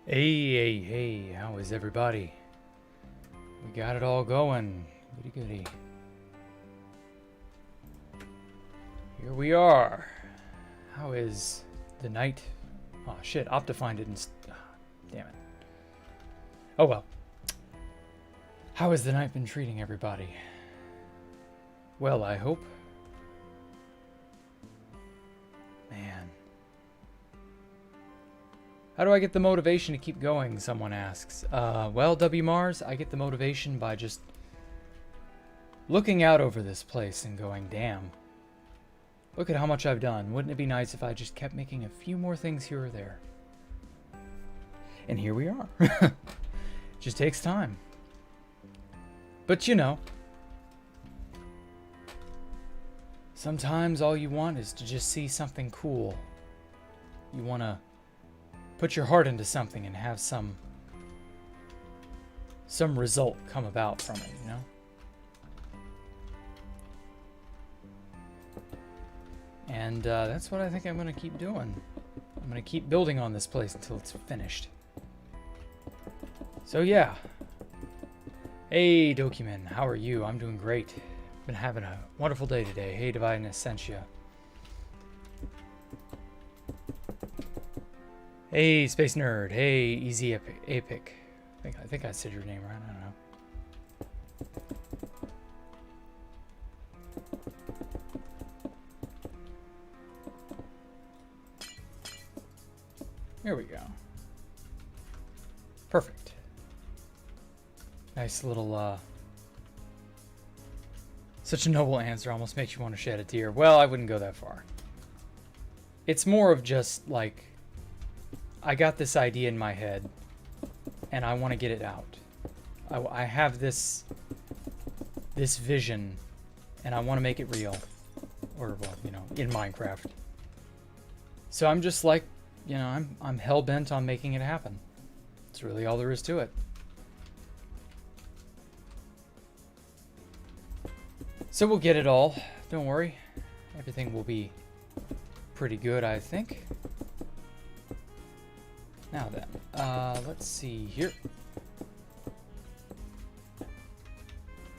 Hey, how is everybody? We got it all going. Goody goody. Here we are. How is the night? Oh shit, Optifine didn't. Damn it. Oh well. How has the night been treating everybody? Well, I hope. Man. How do I get the motivation to keep going, someone asks. Well, W. Mars, I get the motivation by just looking out over this place and going, damn. Look at how much I've done. Wouldn't it be nice if I just kept making a few more things here or there? And here we are. Just takes time. But you know, sometimes all you want is to just see something cool. You want to put your heart into something and have some result come about from it, you know? And that's what I think I'm going to keep doing. I'm going to keep building on this place until it's finished. So yeah. Hey, Document, how are you? I'm doing great. Been having a wonderful day today. Hey, Divine Essentia. Hey, Space Nerd. Hey, Easy Epic. I think I said your name right. I don't know. Here we go. Perfect. Nice little, such a noble answer almost makes you want to shed a tear. Well, I wouldn't go that far. It's more of just, like, I got this idea in my head, and I want to get it out. I have this vision, and I want to make it real. Or, well, you know, in Minecraft. So I'm just like, you know, I'm hell-bent on making it happen. That's really all there is to it. So we'll get it all. Don't worry. Everything will be pretty good, I think. Now then, let's see here.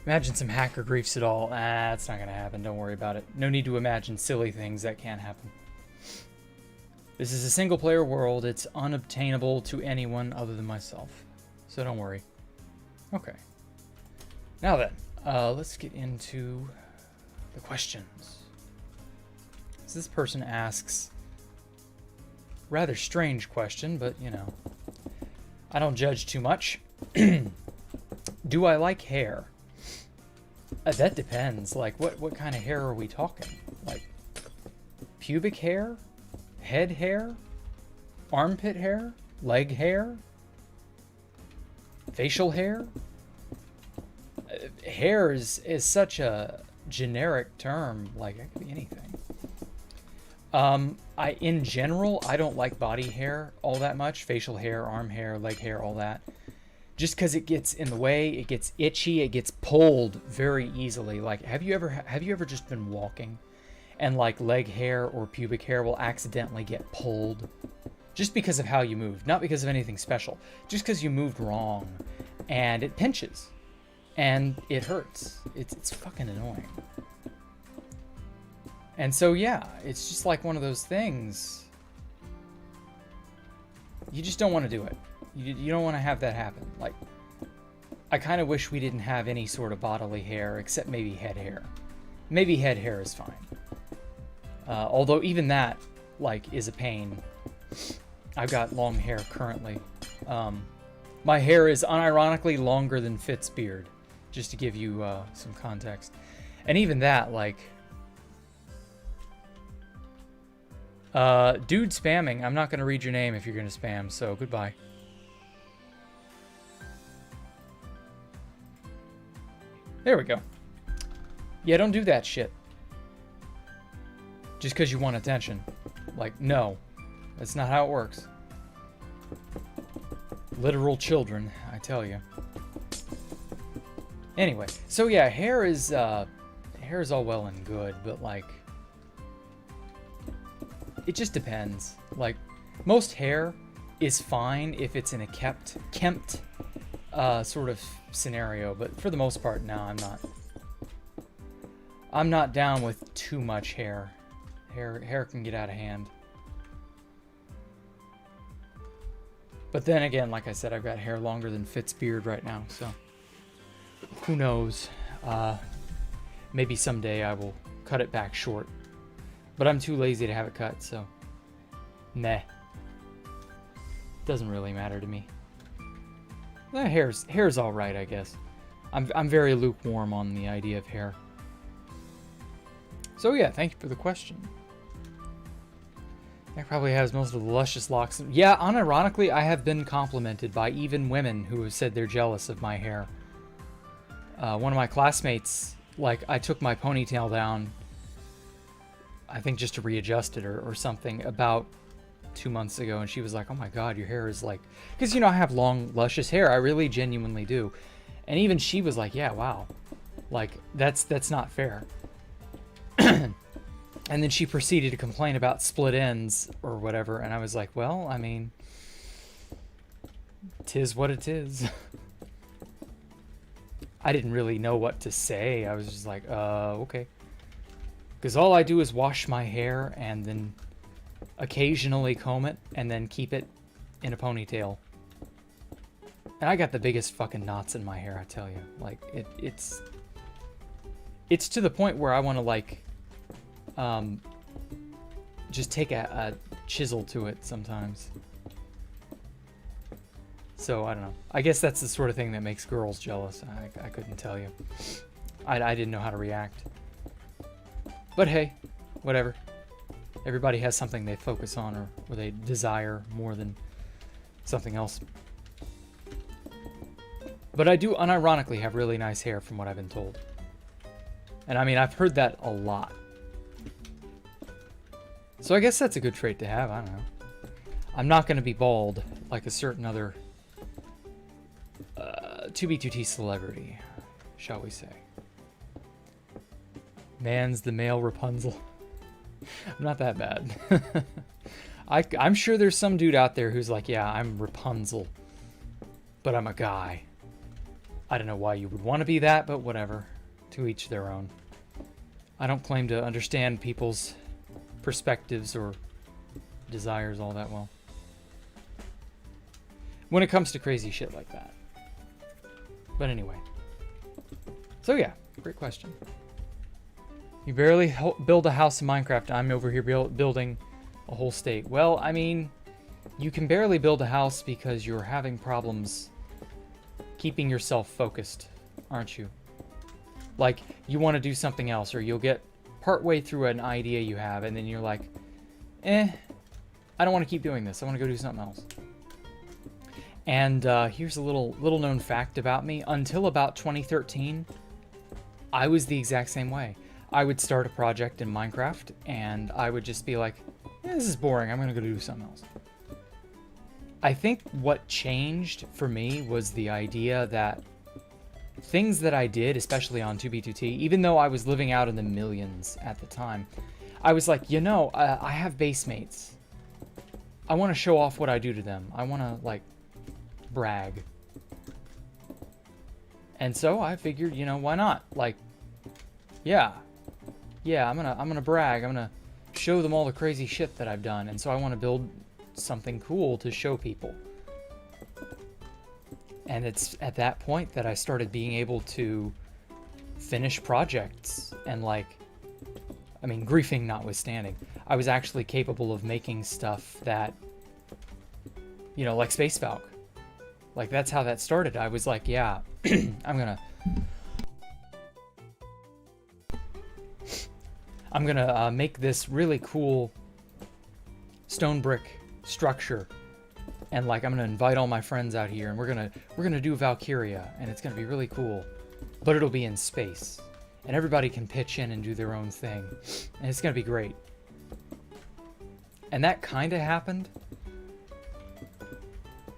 Imagine some hacker griefs at all. It's not gonna happen. Don't worry about it. No need to imagine silly things that can't happen. This is a single-player world. It's unobtainable to anyone other than myself. So don't worry. Okay. Now then, let's get into the questions. So this person asks, rather strange question, but you know, I don't judge too much. Do I like hair? That depends. Like, what kind of hair are we talking? Like, pubic hair? Head hair? Armpit hair? Leg hair? Facial hair? Hair is such a generic term. Like, it could be anything. In general, I don't like body hair all that much. Facial hair, arm hair, leg hair, all that. Just because it gets in the way, it gets itchy, it gets pulled very easily. Like, have you ever just been walking and like leg hair or pubic hair will accidentally get pulled just because of how you moved, not because of anything special, just because you moved wrong and it pinches and it hurts. It's fucking annoying. And so, yeah, it's just like one of those things. You just don't want to do it. You don't want to have that happen. Like, I kind of wish we didn't have any sort of bodily hair except maybe head hair. Maybe head hair is fine. Although even that, like, is a pain. I've got long hair currently. My hair is unironically longer than Fitz' beard, just to give you some context. And even that, like... dude spamming, I'm not going to read your name if you're going to spam, so goodbye. There we go. Yeah, don't do that shit. Just because you want attention. Like, no. That's not how it works. Literal children, I tell you. Anyway, so yeah, hair is all well and good, but like, it just depends. Like, most hair is fine if it's in a kempt sort of scenario, but for the most part, no, I'm not down with too much hair. Hair can get out of hand. But then again, like I said, I've got hair longer than Fitz' beard right now, so who knows? Maybe someday I will cut it back short. But I'm too lazy to have it cut, so meh. Doesn't really matter to me. Hair's all right, I guess. I'm very lukewarm on the idea of hair. So yeah, thank you for the question. That probably has most of the luscious locks. Yeah, unironically, I have been complimented by even women who have said they're jealous of my hair. One of my classmates, like, I took my ponytail down, I think just to readjust it or something, about 2 months ago, and she was like, oh my god, your hair is like... Because, you know, I have long, luscious hair. I really genuinely do. And even she was like, yeah, wow. Like, that's not fair. And then she proceeded to complain about split ends or whatever, and I was like, well, I mean, 'tis what it is. I didn't really know what to say. I was just like, okay. Because all I do is wash my hair and then occasionally comb it and then keep it in a ponytail. And I got the biggest fucking knots in my hair, I tell you. Like, it's to the point where I want to, like, just take a chisel to it sometimes. So, I don't know. I guess that's the sort of thing that makes girls jealous. I couldn't tell you. I didn't know how to react. But hey, whatever. Everybody has something they focus on or they desire more than something else. But I do unironically have really nice hair from what I've been told. And I mean, I've heard that a lot. So I guess that's a good trait to have, I don't know. I'm not going to be bald like a certain other 2B2T celebrity, shall we say. Man's the male Rapunzel. I'm not that bad. I'm sure there's some dude out there who's like, yeah, I'm Rapunzel, but I'm a guy. I don't know why you would want to be that, but whatever. To each their own. I don't claim to understand people's perspectives or desires all that well. When it comes to crazy shit like that. But anyway. So yeah, great question. You barely build a house in Minecraft. I'm over here building a whole state. Well, I mean, you can barely build a house because you're having problems keeping yourself focused, aren't you? Like, you want to do something else, or you'll get partway through an idea you have, and then you're like, I don't want to keep doing this. I want to go do something else. And here's a little known fact about me. Until about 2013, I was the exact same way. I would start a project in Minecraft, and I would just be like, this is boring. I'm going to go do something else. I think what changed for me was the idea that things that I did, especially on 2B2T, even though I was living out in the millions at the time, I was like, you know, I have base mates. I want to show off what I do to them. I want to, like, brag. And so I figured, you know, why not? Like, yeah, I'm gonna brag. I'm gonna show them all the crazy shit that I've done. And so I want to build something cool to show people. And it's at that point that I started being able to finish projects and, like, I mean, griefing notwithstanding, I was actually capable of making stuff that, you know, like Space Valk. Like, that's how that started. I was like, yeah, I'm gonna make this really cool stone brick structure, and, like, I'm gonna invite all my friends out here, and we're gonna do Valkyria, and it's gonna be really cool, but it'll be in space, and everybody can pitch in and do their own thing, and it's gonna be great. And that kind of happened,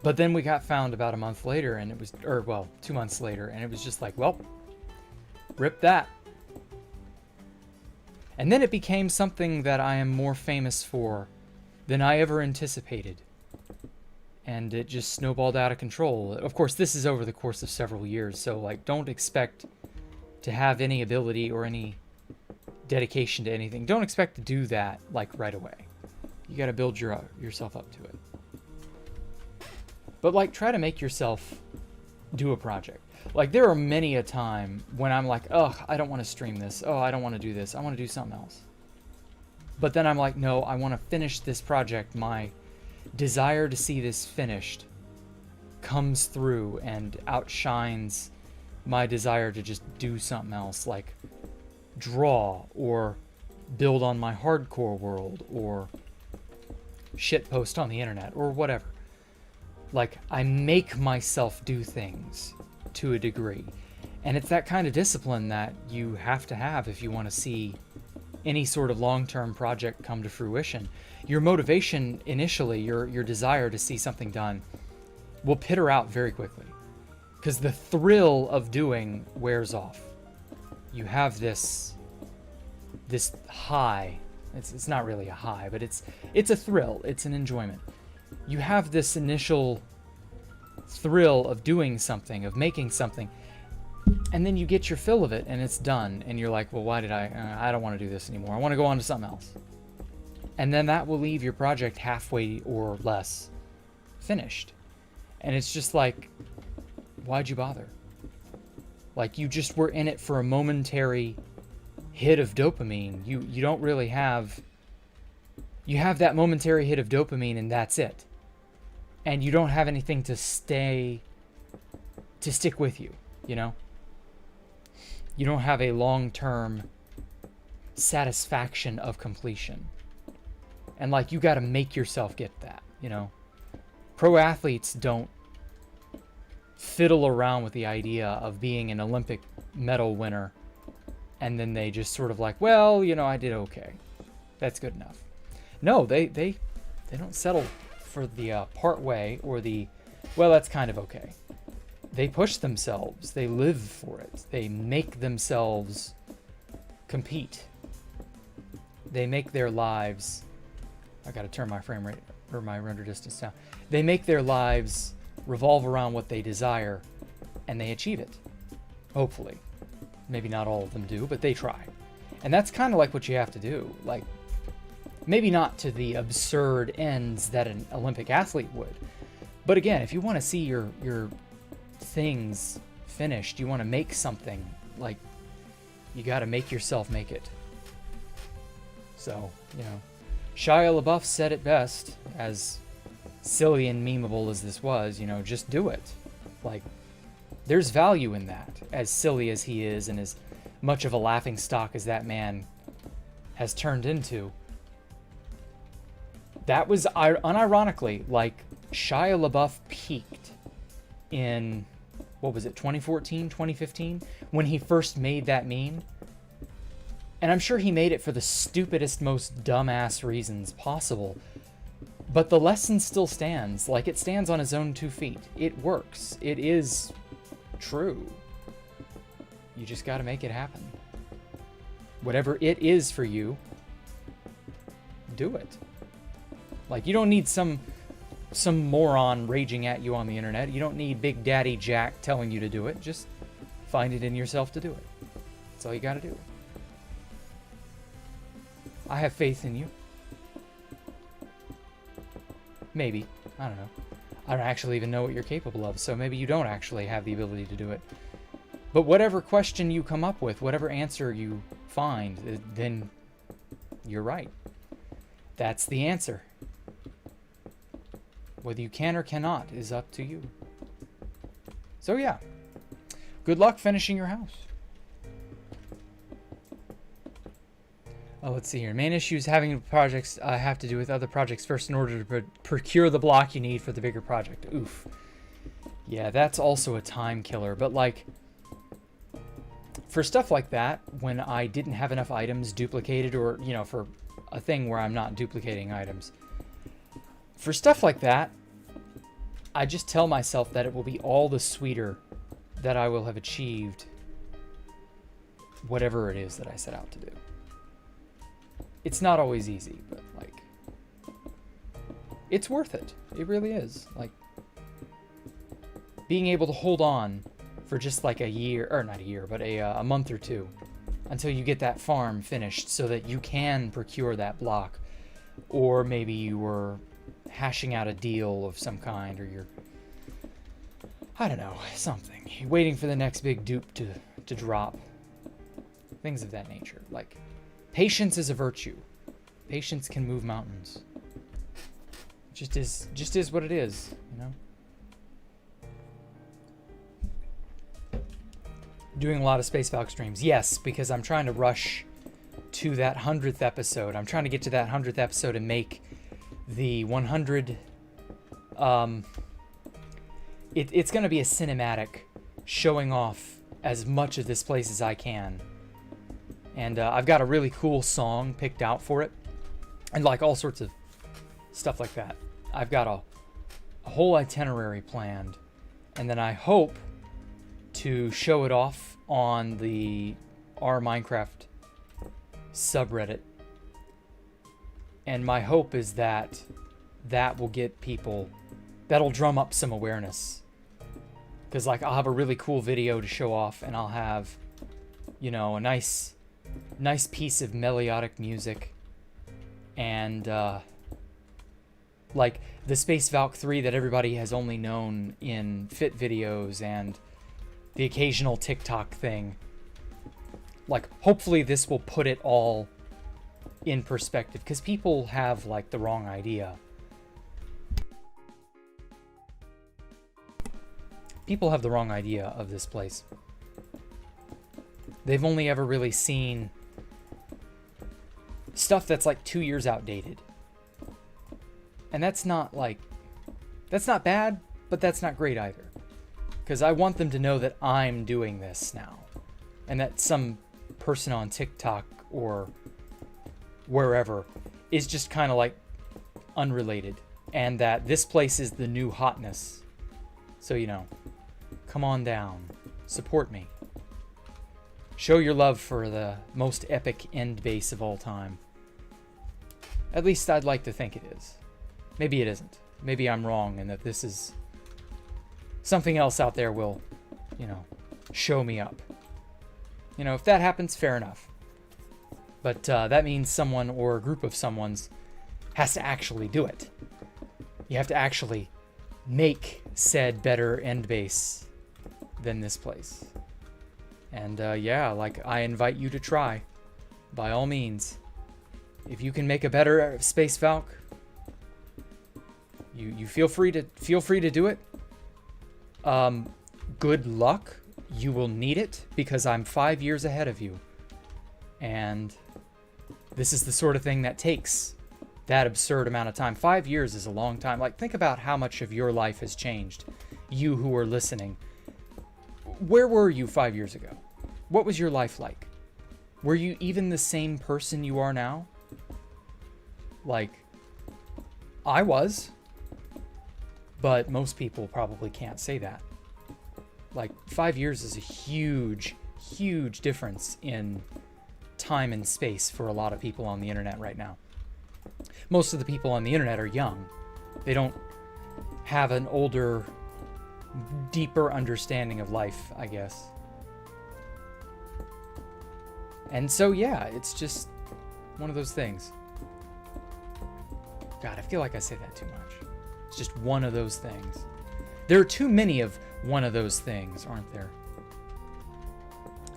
but then we got found about a month later, and it was, or well, 2 months later, and it was just like, well, rip that. And then it became something that I am more famous for than I ever anticipated. and it just snowballed out of control. Of course, this is over the course of several years, so like don't expect to have any ability or any dedication to anything. Don't expect to do that like right away. You got to build yourself up to it. But like try to make yourself do a project. Like there are many a time when I'm like, ugh, I don't want to stream this. Oh, I don't want to do this. I want to do something else. But then I'm like, no, I want to finish this project. My desire to see this finished comes through and outshines my desire to just do something else, like draw or build on my hardcore world or shitpost on the internet or whatever. Like I make myself do things to a degree, and it's that kind of discipline that you have to have if you want to see any sort of long-term project come to fruition. Your motivation initially, your desire to see something done, will peter out very quickly because the thrill of doing wears off. You have this high. It's not really a high, but it's a thrill. It's an enjoyment. You have this initial thrill of doing something, of making something, and then you get your fill of it and it's done, and you're like, well, why did I don't want to do this anymore. I want to go on to something else. And then that will leave your project halfway or less finished. And it's just like, why'd you bother? Like you just were in it for a momentary hit of dopamine. You don't really have, you have that momentary hit of dopamine and that's it. And you don't have anything to stick with you, you know? You don't have a long-term satisfaction of completion. And like, you got to make yourself get that, you know? Pro athletes don't fiddle around with the idea of being an Olympic medal winner and then they just sort of like, well, you know, I did okay. That's good enough. No, they don't settle for the part way or the, well, that's kind of okay. They push themselves. They live for it. They make themselves compete. They make their lives, I got to turn my frame rate or my render distance down. They make their lives revolve around what they desire and they achieve it. Hopefully. Maybe not all of them do, but they try. And that's kind of like what you have to do. Like, maybe not to the absurd ends that an Olympic athlete would. But again, if you want to see your things finished, you want to make something, like, you got to make yourself make it. So, you know, Shia LaBeouf said it best, as silly and memeable as this was, you know, just do it. Like, there's value in that, as silly as he is and as much of a laughingstock as that man has turned into. That was unironically, like, Shia LaBeouf peaked in, what was it, 2014, 2015, when he first made that meme. And I'm sure he made it for the stupidest, most dumbass reasons possible. But the lesson still stands. Like, it stands on his own 2 feet. It works. It is true. You just got to make it happen. Whatever it is for you, do it. Like, you don't need some moron raging at you on the internet. You don't need Big Daddy Jack telling you to do it. Just find it in yourself to do it. That's all you got to do. I have faith in you. Maybe. I don't know. I don't actually even know what you're capable of, so maybe you don't actually have the ability to do it. But whatever question you come up with, whatever answer you find, then you're right. That's the answer. Whether you can or cannot is up to you. So yeah, good luck finishing your house. Oh, let's see here. Main issues having projects have to do with other projects first in order to procure the block you need for the bigger project. Oof. Yeah, that's also a time killer. But like, for stuff like that, when I didn't have enough items duplicated, or, you know, for a thing where I'm not duplicating items, for stuff like that, I just tell myself that it will be all the sweeter that I will have achieved whatever it is that I set out to do. It's not always easy, but like, it's worth it. It really is. Like, being able to hold on for just like a year, or not a year, but a month or two, until you get that farm finished so that you can procure that block. Or maybe you were hashing out a deal of some kind, or you're, I don't know, something. You're waiting for the next big dupe to drop. Things of that nature. Like, patience is a virtue. Patience can move mountains. Just is what it is, you know? Doing a lot of Space Valk streams. Yes, because I'm trying to rush to that 100th episode. I'm trying to get to that 100th episode and make the 100... It's going to be a cinematic showing off as much of this place as I can. And I've got a really cool song picked out for it. And like all sorts of stuff like that. I've got a whole itinerary planned. And then I hope to show it off on the R Minecraft subreddit. And my hope is that that will get people, that'll drum up some awareness. Because like I'll have a really cool video to show off, and I'll have, you know, a nice piece of melodic music. And like the Space Valk 3 that everybody has only known in fit videos and the occasional TikTok thing. Like, hopefully this will put it all in perspective, because people have like the wrong idea. People have the wrong idea of this place. They've only ever really seen stuff that's like 2 years outdated. And that's not bad, but that's not great either. Because I want them to know that I'm doing this now. And that some person on TikTok or wherever is just kind of like unrelated. And that this place is the new hotness. So, you know, come on down. Support me. Show your love for the most epic end base of all time. At least I'd like to think it is. Maybe it isn't. Maybe I'm wrong and that this is... something else out there will, you know, show me up. You know, if that happens, fair enough. But that means someone or a group of someone's has to actually do it. You have to actually make said better end base than this place. And yeah, like I invite you to try, by all means. If you can make a better Space Valk, you feel free to do it. Good luck. You will need it because I'm 5 years ahead of you. And this is the sort of thing that takes that absurd amount of time. 5 years is a long time. Like, think about how much of your life has changed. You who are listening. Where were you 5 years ago? What was your life like? Were you even the same person you are now? Like, I was. But most people probably can't say that. Like, 5 years is a huge, huge difference in time and space for a lot of people on the internet right now. Most of the people on the internet are young. They don't have an older, deeper understanding of life, I guess. And so, yeah, it's just one of those things. God, I feel like I say that too much. It's just one of those things. There are too many of one of those things, aren't there?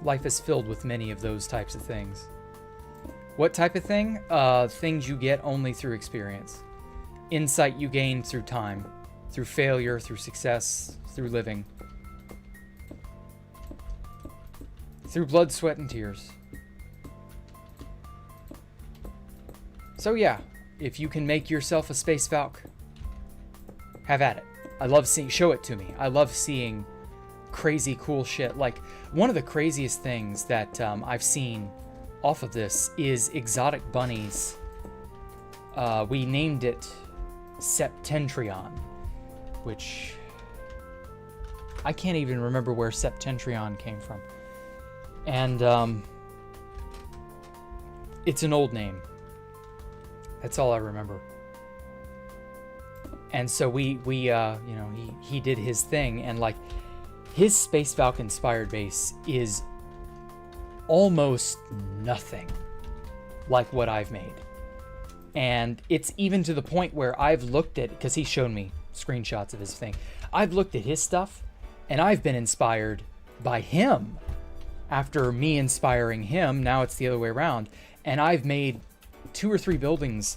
Life is filled with many of those types of things. What type of thing? Things you get only through experience. Insight you gain through time. Through failure, through success, through living. Through blood, sweat, and tears. So yeah, if you can make yourself a Space Valk, have at it. I love seeing, show it to me. I love seeing crazy cool shit. Like, one of the craziest things that I've seen off of this is exotic bunnies. We named it Septentrion, which I can't even remember where Septentrion came from. And it's an old name. That's all I remember. And so we you know, he did his thing, and like his Space Falcon inspired base is almost nothing like what I've made. And it's even to the point where I've looked at, because he's shown me screenshots of his thing, I've looked at his stuff and I've been inspired by him. After me inspiring him, now it's the other way around, and I've made 2 or 3 buildings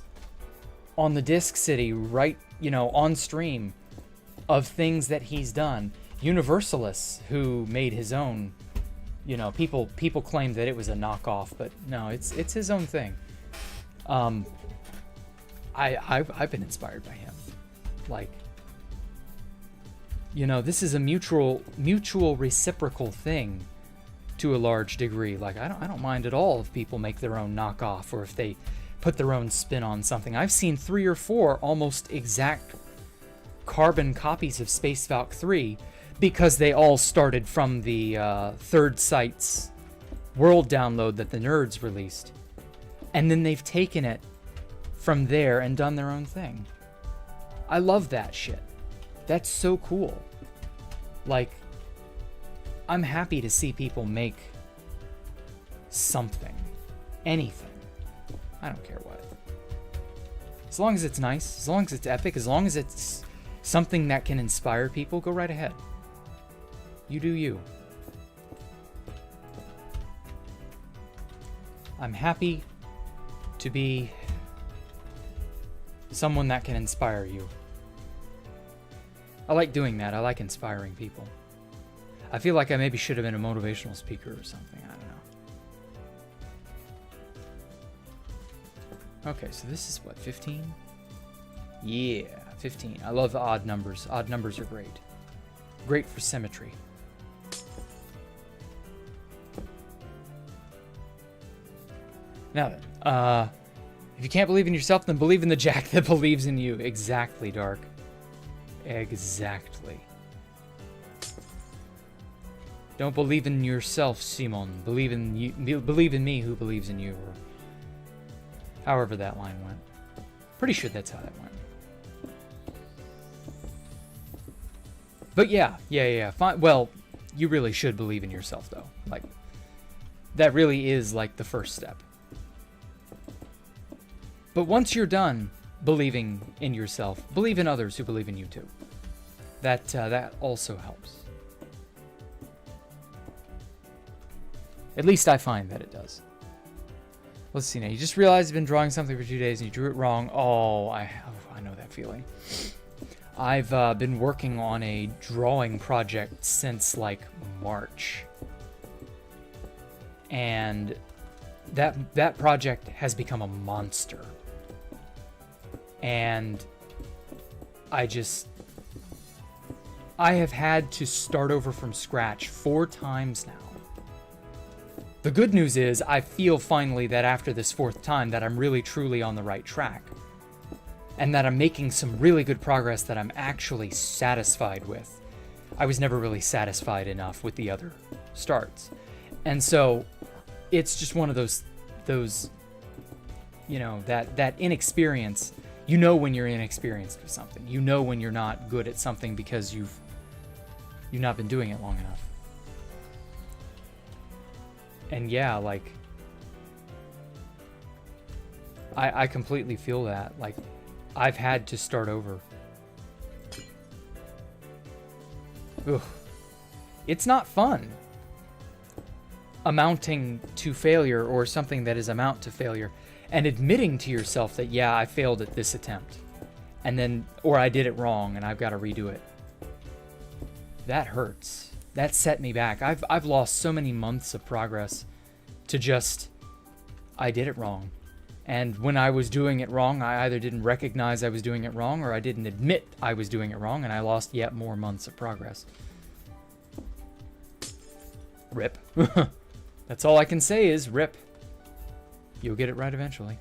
on the Disc City, right, you know, on stream, of things that he's done. Universalists, who made his own, you know, people claimed that it was a knockoff, but no, it's his own thing. I've been inspired by him. Like, you know, this is a mutual reciprocal thing to a large degree. Like, I don't mind at all if people make their own knockoff, or if they put their own spin on something. I've seen 3 or 4 almost exact carbon copies of Space Valk 3, because they all started from the Third Sight's world download that the nerds released. And then they've taken it from there and done their own thing. I love that shit. That's so cool. Like, I'm happy to see people make something. Anything. I don't care what. As long as it's nice, as long as it's epic, as long as it's something that can inspire people, go right ahead. You do you. I'm happy to be someone that can inspire you. I like doing that. I like inspiring people. I feel like I maybe should have been a motivational speaker or something. I don't know. Okay, so this is what, 15? Yeah, 15. I love odd numbers. Odd numbers are great. Great for symmetry. Now then, if you can't believe in yourself, then believe in the Jack that believes in you. Exactly, Dark. Exactly. Don't believe in yourself, Simon. Believe in you. Believe in me, who believes in you. Or however that line went. Pretty sure that's how that went. But yeah. Fine. Well, you really should believe in yourself, though. Like, that really is like the first step. But once you're done believing in yourself, believe in others who believe in you too. That also helps. At least I find that it does. Let's see now. You just realized you've been drawing something for 2 days and you drew it wrong. Oh, I know that feeling. I've been working on a drawing project since like March. And that project has become a monster. And I have had to start over from scratch 4 times now. The good news is I feel finally that after this 4th time that I'm really truly on the right track. And that I'm making some really good progress that I'm actually satisfied with. I was never really satisfied enough with the other starts. And so it's just one of those, you know, that inexperience. You know when you're inexperienced with something. You know when you're not good at something because you've not been doing it long enough. And yeah, like, I completely feel that. Like, I've had to start over. Ugh. It's not fun. Amounting to failure, or something that is amount to failure, and admitting to yourself that, yeah, I failed at this attempt. And then, or I did it wrong and I've got to redo it. That hurts. That set me back. I've lost so many months of progress to just, I did it wrong. And when I was doing it wrong, I either didn't recognize I was doing it wrong, or I didn't admit I was doing it wrong, and I lost yet more months of progress. Rip. That's all I can say is rip. You'll get it right eventually.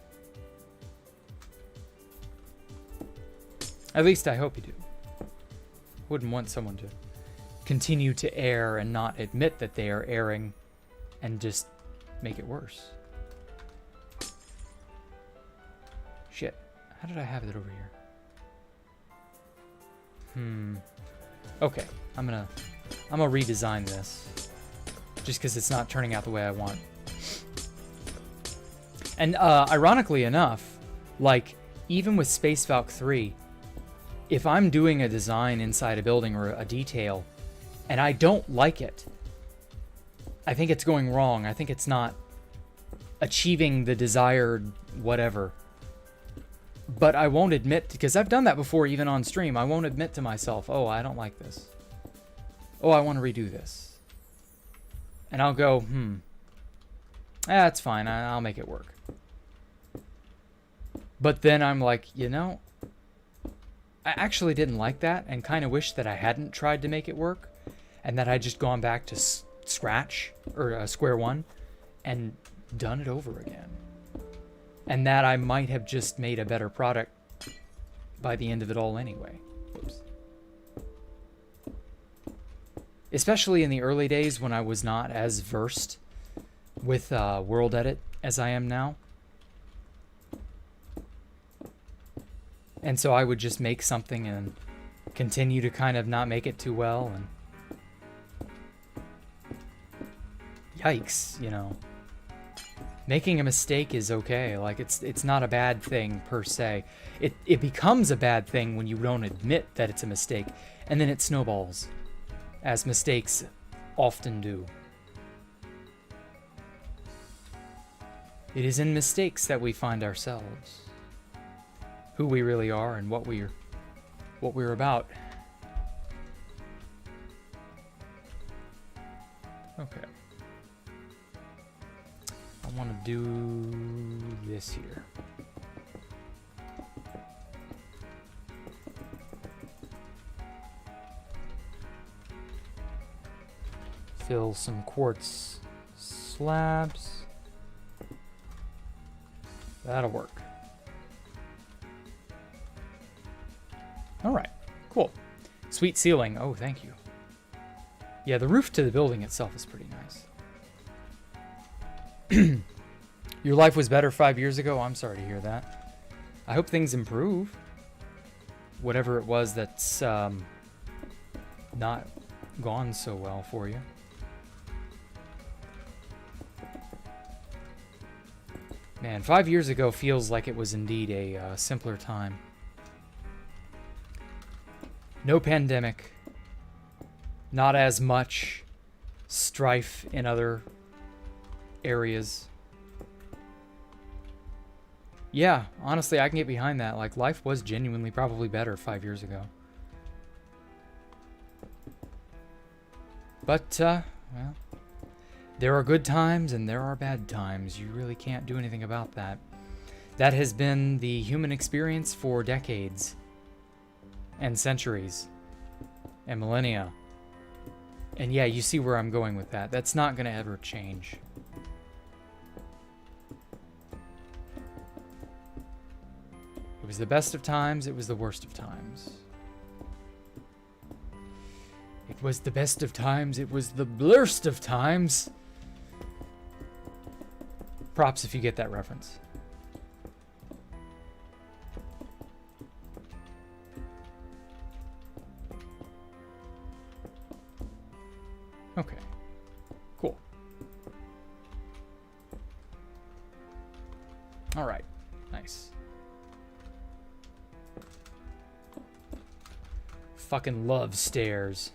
At least I hope you do. Wouldn't want someone to continue to err and not admit that they are erring and just make it worse. Shit. How did I have it over here? Okay, I'm gonna redesign this. Just because it's not turning out the way I want. And ironically enough, like, even with Space Valk 3, if I'm doing a design inside a building or a detail, and I don't like it, I think it's going wrong. I think it's not achieving the desired whatever. But I won't admit, because I've done that before even on stream, I won't admit to myself, oh, I don't like this. Oh, I want to redo this. And I'll go, that's fine, I'll make it work. But then I'm like, you know, I actually didn't like that and kind of wish that I hadn't tried to make it work and that I'd just gone back to scratch or square one and done it over again. And that I might have just made a better product by the end of it all anyway. Oops. Especially in the early days when I was not as versed with World Edit as I am now. And so I would just make something and continue to kind of not make it too well. And yikes, you know. Making a mistake is okay. Like, it's not a bad thing per se. It becomes a bad thing when you don't admit that it's a mistake, and then it snowballs, as mistakes often do. It is in mistakes that we find ourselves, who we really are and what we're about. Okay. I want to do this here. Fill some quartz slabs. That'll work. All right, cool. Sweet ceiling. Oh, thank you. Yeah, the roof to the building itself is pretty nice. Your life was better 5 years ago? I'm sorry to hear that. I hope things improve. Whatever it was that's not gone so well for you. Man, 5 years ago feels like it was indeed a simpler time. No pandemic. Not as much strife in other areas. Yeah, honestly, I can get behind that. Like, life was genuinely probably better 5 years ago. But, well, there are good times and there are bad times. You really can't do anything about that. That has been the human experience for decades and centuries and millennia. And yeah, you see where I'm going with that. That's not going to ever change. It was the best of times, it was the worst of times. It was the best of times, it was the blurst of times. Props if you get that reference. Okay, cool. All right, nice. Fucking love stairs.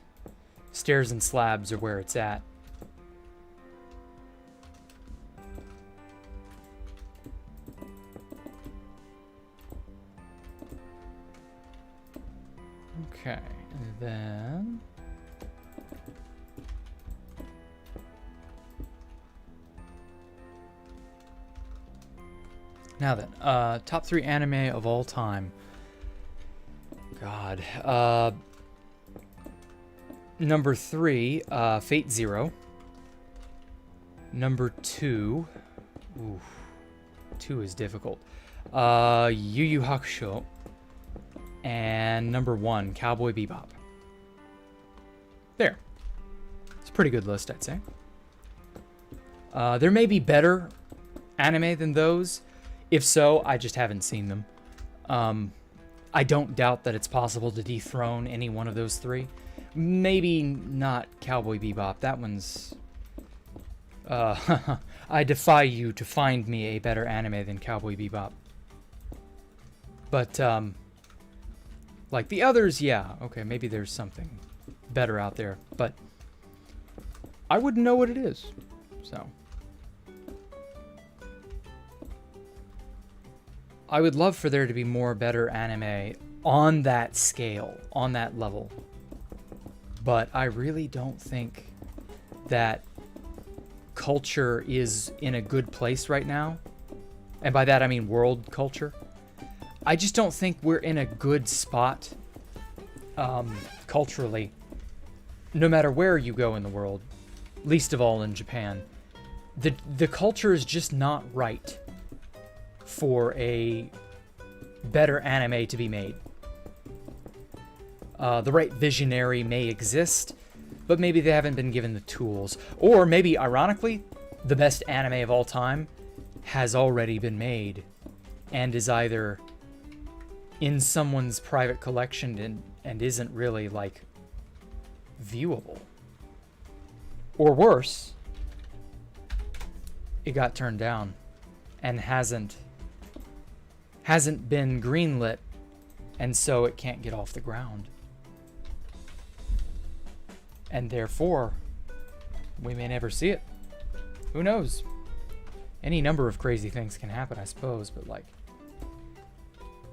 Stairs and slabs are where it's at. Okay, and then now then, top 3 anime of all time. God. Number 3, Fate Zero. Number 2, ooh, 2 is difficult. Yu Yu Hakusho. And number 1, Cowboy Bebop. There. It's a pretty good list, I'd say. There may be better anime than those. If so, I just haven't seen them. I don't doubt that it's possible to dethrone any one of those three. Maybe not Cowboy Bebop. That one's... I defy you to find me a better anime than Cowboy Bebop. But, like the others, yeah. Okay, maybe there's something better out there. But I wouldn't know what it is. So... I would love for there to be more better anime on that scale, on that level. But I really don't think that culture is in a good place right now. And by that I mean world culture. I just don't think we're in a good spot culturally. No matter where you go in the world, least of all in Japan. The culture is just not right for a better anime to be made. The right visionary may exist, but maybe they haven't been given the tools. Or maybe, ironically, the best anime of all time has already been made and is either in someone's private collection and isn't really, like, viewable. Or worse, it got turned down and hasn't been greenlit, and so it can't get off the ground. And therefore, we may never see it. Who knows? Any number of crazy things can happen, I suppose, but like,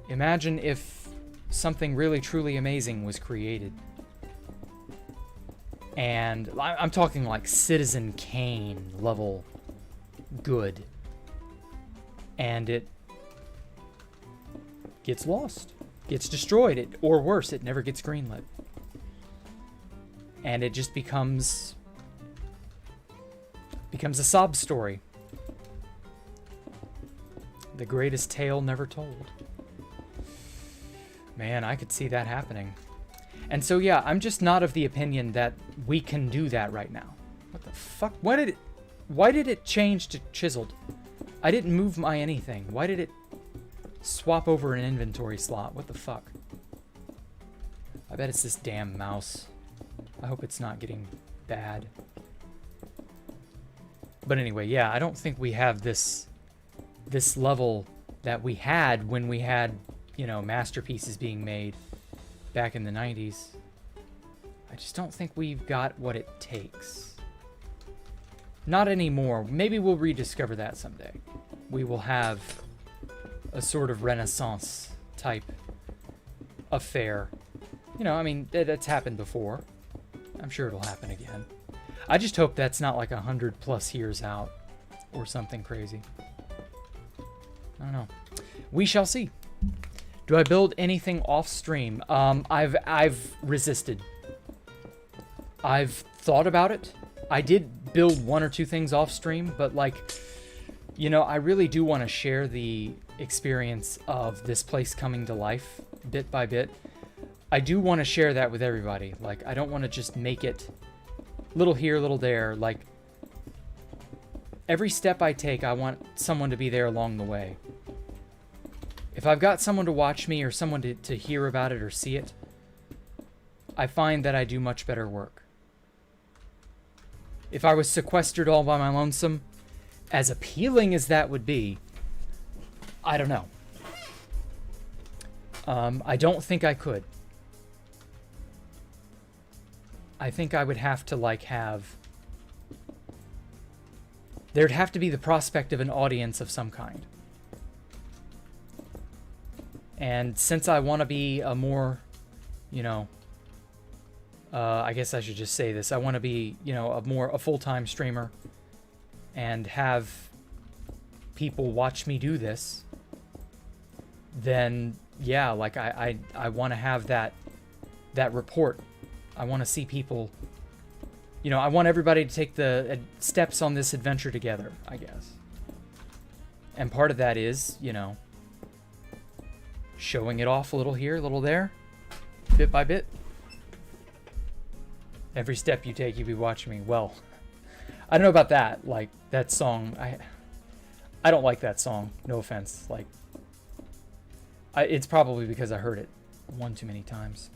imagine if something really truly amazing was created. And I'm talking like Citizen Kane level good. And it gets lost, gets destroyed, or worse, it never gets greenlit. And it just becomes a sob story. The greatest tale never told. Man, I could see that happening. And so yeah, I'm just not of the opinion that we can do that right now. What the fuck? Why did it change to chiseled? I didn't move my anything. Why did it swap over an inventory slot? What the fuck? I bet it's this damn mouse. I hope it's not getting bad. But anyway, yeah, I don't think we have this level that we had when we had, you know, masterpieces being made back in the 90s. I just don't think we've got what it takes. Not anymore. Maybe we'll rediscover that someday. We will have a sort of Renaissance type affair. You know, I mean, that's happened before. I'm sure it'll happen again. I just hope that's not like 100+ years out or something crazy. I don't know. We shall see. Do I build anything off stream? I've resisted. I've thought about it. I did build one or two things off stream, but like, you know, I really do want to share the experience of this place coming to life bit by bit. I do want to share that with everybody. Like, I don't want to just make it little here, little there. Like, every step I take, I want someone to be there along the way. If I've got someone to watch me or someone to hear about it or see it, I find that I do much better work. If I was sequestered all by my lonesome, as appealing as that would be, I don't know. I don't think I could. I think I would have to, like, there'd have to be the prospect of an audience of some kind. And since I want to be a more, you know, I guess I should just say this. I want to be, you know, a full-time streamer and have people watch me do this. Then, yeah, like I want to have that report. I want to see people, you know, I want everybody to take the steps on this adventure together, I guess. And part of that is, you know, showing it off a little here, a little there, bit by bit. Every step you take, you be watching me. Well, I don't know about that. Like, that song, I don't like that song. No offense. Like, It's probably because I heard it one too many times.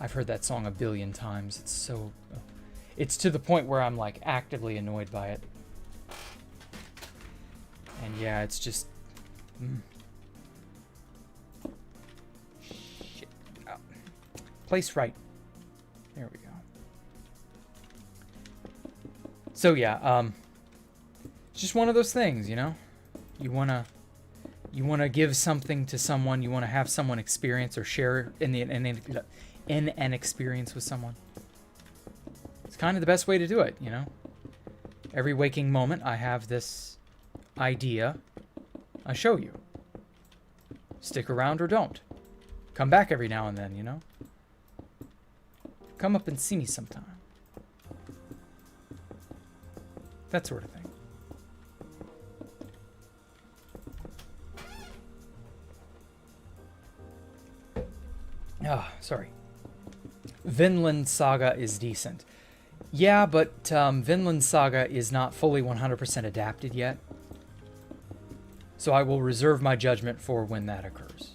I've heard that song a billion times. It's so... It's to the point where I'm, like, actively annoyed by it. And yeah, it's just... Shit. Oh. Place right. There we go. So yeah, it's just one of those things, you know? You wanna give something to someone, you wanna have someone experience or share in an experience with someone. It's kind of the best way to do it, you know? Every waking moment I have this idea, I show you. Stick around or don't. Come back every now and then, you know? Come up and see me sometime. That sort of thing. Ah, sorry. Vinland Saga is decent. Yeah, but Vinland Saga is not fully 100% adapted yet. So I will reserve my judgment for when that occurs.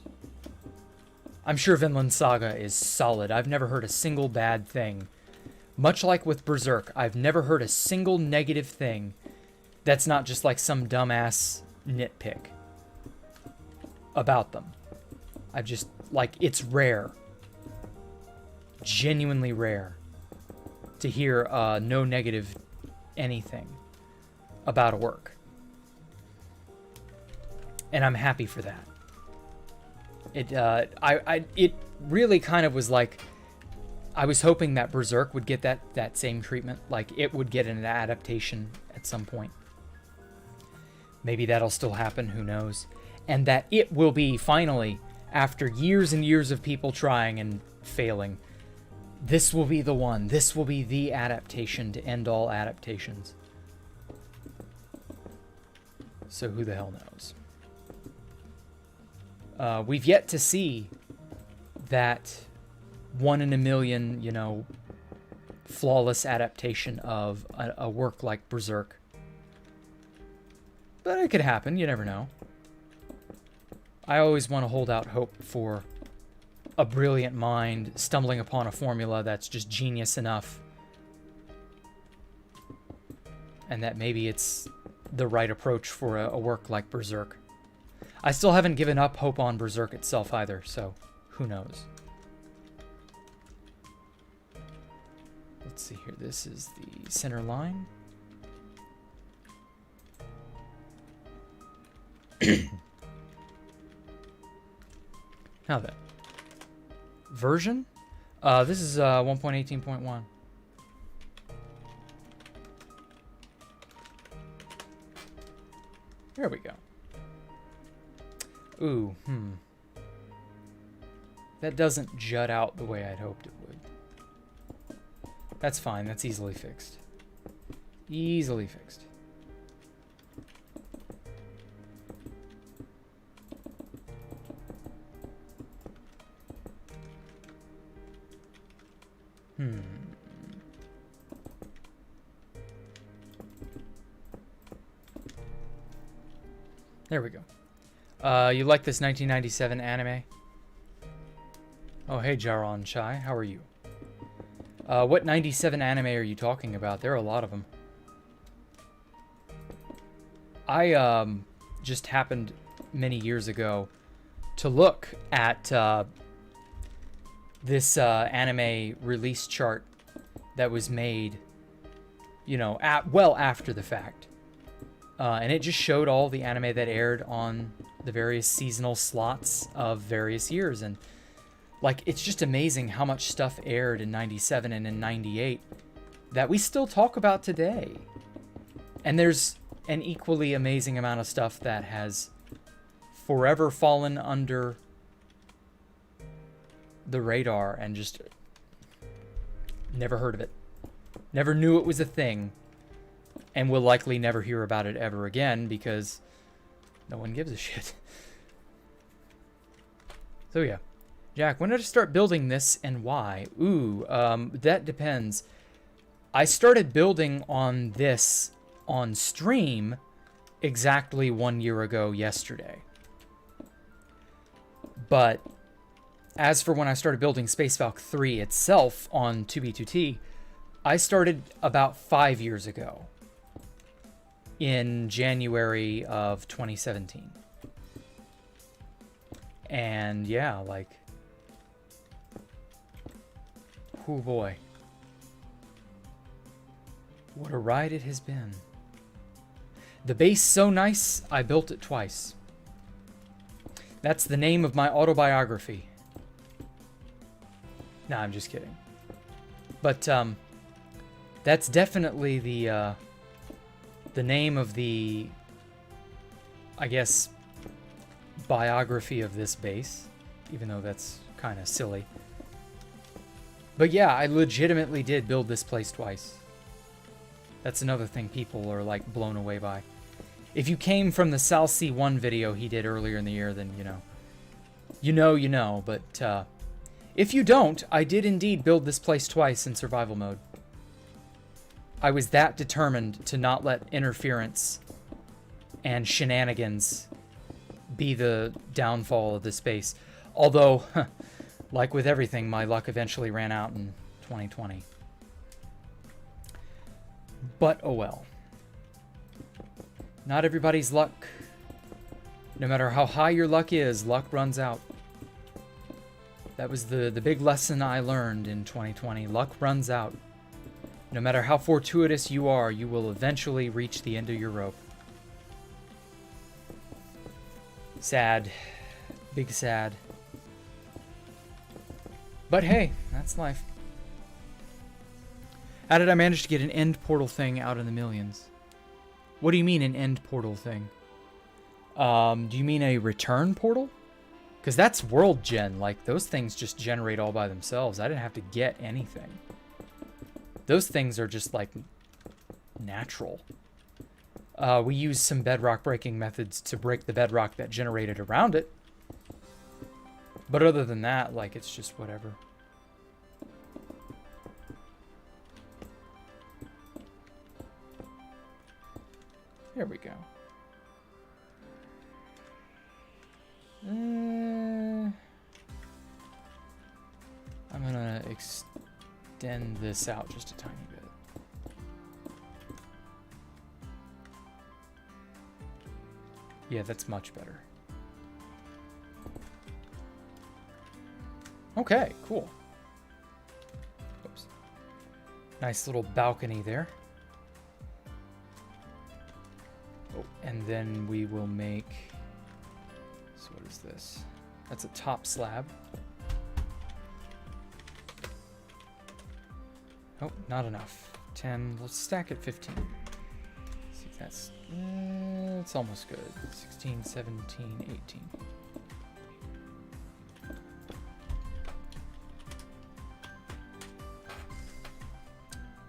I'm sure Vinland Saga is solid. I've never heard a single bad thing. Much like with Berserk, I've never heard a single negative thing that's not just like some dumbass nitpick about them. I've just, like, it's rare. Genuinely rare to hear no negative anything about a work. And I'm happy for that. It really kind of was like, I was hoping that Berserk would get that same treatment, like it would get an adaptation at some point. Maybe that'll still happen, who knows. And that it will be, finally, after years and years of people trying and failing, this will be the one. This will be the adaptation to end all adaptations. So who the hell knows? We've yet to see that 1 in a million, you know, flawless adaptation of a work like Berserk. But it could happen, you never know. I always want to hold out hope for a brilliant mind stumbling upon a formula that's just genius enough. And that maybe it's the right approach for a work like Berserk. I still haven't given up hope on Berserk itself either, so who knows. Let's see here. This is the center line. Now then. Version? This is 1.18.1. There we go. Ooh, That doesn't jut out the way I'd hoped it would. That's fine. That's easily fixed. Easily fixed. There we go. You like this 1997 anime? Oh, hey, Jaron Chai. How are you? What 97 anime are you talking about? There are a lot of them. I just happened many years ago to look at this anime release chart that was made, you know, well after the fact. And it just showed all the anime that aired on the various seasonal slots of various years. And, like, it's just amazing how much stuff aired in 97 and in 98 that we still talk about today. And there's an equally amazing amount of stuff that has forever fallen under the radar and just never heard of it. Never knew it was a thing. And we'll likely never hear about it ever again because no one gives a shit. So yeah. Jack, when did I start building this and why? Ooh, that depends. I started building on this on stream exactly 1 year ago yesterday. But as for when I started building Space Valk 3 itself on 2B2T, I started about 5 years ago in January of 2017. And yeah, like, oh boy, what a ride it has been. The base so nice, I built it twice. That's the name of my autobiography. Nah, I'm just kidding. But that's definitely the name of the, I guess, biography of this base, even though that's kind of silly. But yeah, I legitimately did build this place twice. That's another thing people are like blown away by. If you came from the Sal C1 video he did earlier in the year, then you know. But if you don't, I did indeed build this place twice in survival mode. I was that determined to not let interference and shenanigans be the downfall of this base. Although, like with everything, my luck eventually ran out in 2020. But oh well. Not everybody's luck. No matter how high your luck is, luck runs out. That was the big lesson I learned in 2020. Luck runs out. No matter how fortuitous you are, you will eventually reach the end of your rope. Sad. Big sad. But hey, that's life. How did I manage to get an end portal thing out in the millions? What do you mean an end portal thing? Do you mean a return portal? Because that's world gen. Like, those things just generate all by themselves. I didn't have to get anything. Those things are just, like, natural. We used some bedrock breaking methods to break the bedrock that generated around it. But other than that, like, it's just whatever. There we go. I'm gonna extend this out just a tiny bit. Yeah, that's much better. Okay, cool. Oops. Nice little balcony there. Oh, and then we will make... So what is this? That's a top slab. Oh, not enough. 10. Let's stack it 15. Let's see if that's... it's almost good. 16, 17, 18.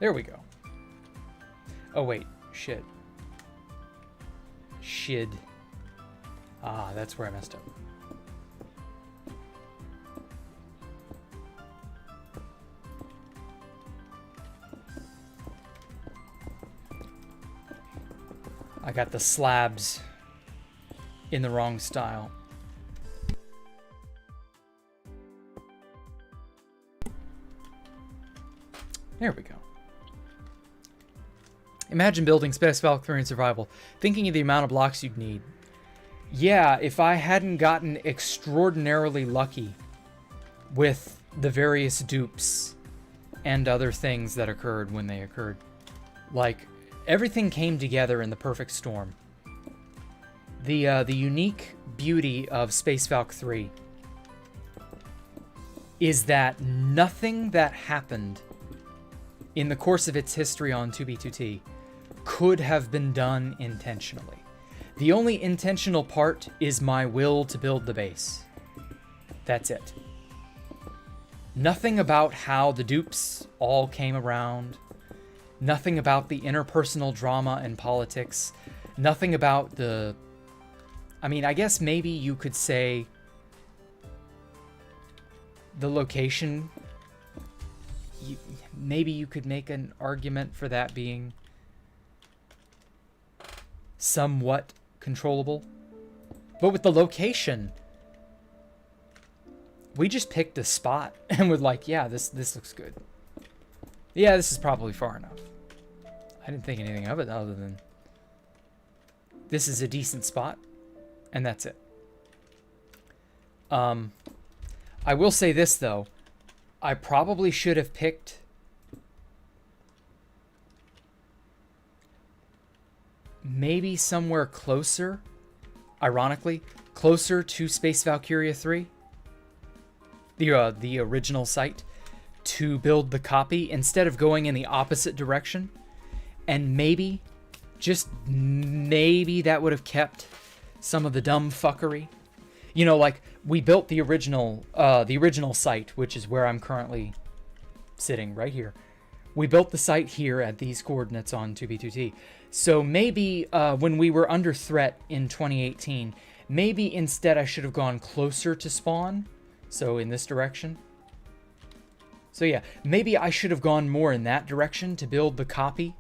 There we go. Oh, wait. Shit. Shid. Ah, that's where I messed up. I got the slabs in the wrong style. There we go. Imagine building Space Valkyria in survival, thinking of the amount of blocks you'd need. Yeah, if I hadn't gotten extraordinarily lucky with the various dupes and other things that occurred when they occurred. Like, everything came together in the perfect storm. The unique beauty of Space Valk 3 is that nothing that happened in the course of its history on 2B2T could have been done intentionally. The only intentional part is my will to build the base. That's it. Nothing about how the dupes all came around. Nothing about the interpersonal drama and politics. Nothing about the... I mean, I guess maybe you could say the location. Maybe you could make an argument for that being somewhat controllable. But with the location, we just picked a spot and we're like, yeah, this looks good. Yeah, this is probably far enough. I didn't think anything of it other than this is a decent spot, and that's it. I will say this, though. I probably should have picked maybe somewhere closer, ironically, closer to Space Valkyria 3, the original site, to build the copy instead of going in the opposite direction. And maybe, just maybe, that would have kept some of the dumb fuckery. You know, like, we built the original site, which is where I'm currently sitting, right here. We built the site here at these coordinates on 2B2T. So maybe when we were under threat in 2018, maybe instead I should have gone closer to spawn. So in this direction. So yeah, maybe I should have gone more in that direction to build the copy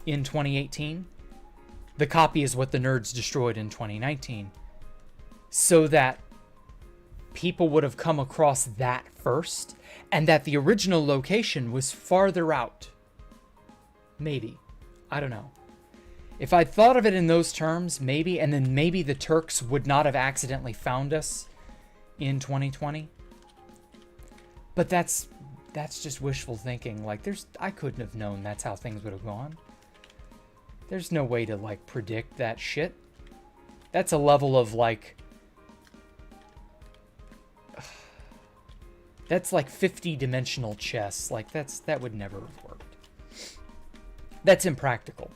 in 2018. The copy is what the nerds destroyed in 2019. So that people would have come across that first, and that the original location was farther out. Maybe. I don't know. If I'd thought of it in those terms, maybe, and then maybe the Turks would not have accidentally found us in 2020. But that's just wishful thinking. Like, I couldn't have known that's how things would have gone. There's no way to, like, predict that shit. That's a level of, like... That's like 50-dimensional chess. Like, that would never have worked. That's impractical.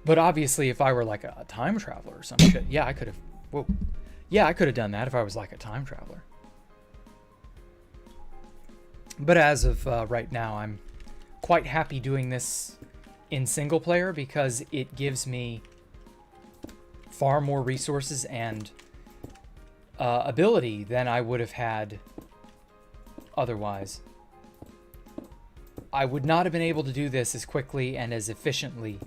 But obviously, if I were like a time traveler or some shit, yeah, I could have... Whoa. Yeah, I could have done that if I was like a time traveler. But as of right now, I'm quite happy doing this in single player because it gives me far more resources and ability than I would have had otherwise. I would not have been able to do this as quickly and as efficiently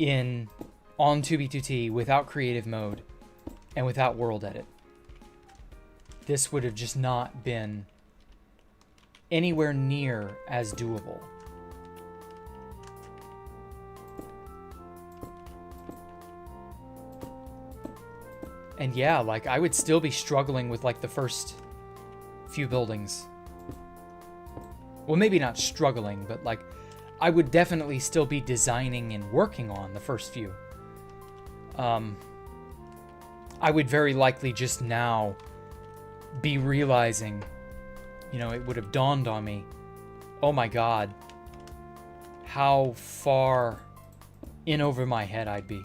on 2B2T without creative mode and without world edit. This would have just not been anywhere near as doable. And yeah, like, I would still be struggling with, like, the first few buildings. Well, maybe not struggling, but, like, I would definitely still be designing and working on the first few. I would very likely just now be realizing, you know, it would have dawned on me, oh my god, how far in over my head I'd be.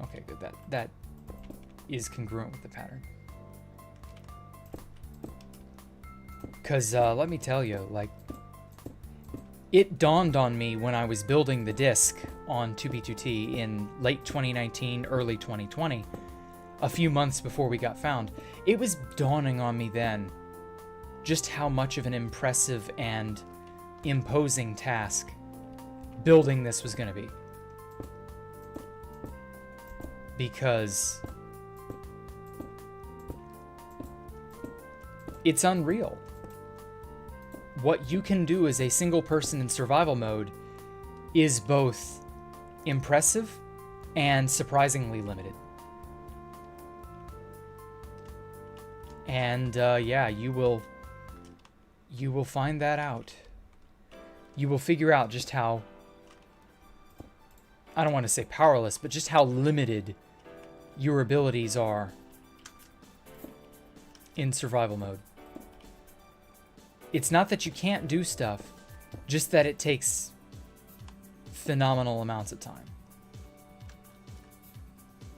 Okay, good. That is congruent with the pattern. Because let me tell you, like, it dawned on me when I was building the disc on 2B2T in late 2019, early 2020, a few months before we got found. It was dawning on me then just how much of an impressive and imposing task building this was going to be. Because it's unreal. What you can do as a single person in survival mode is both impressive and surprisingly limited. And yeah, you will find that out. You will figure out just how, I don't want to say powerless, but just how limited your abilities are in survival mode. It's not that you can't do stuff, just that it takes phenomenal amounts of time.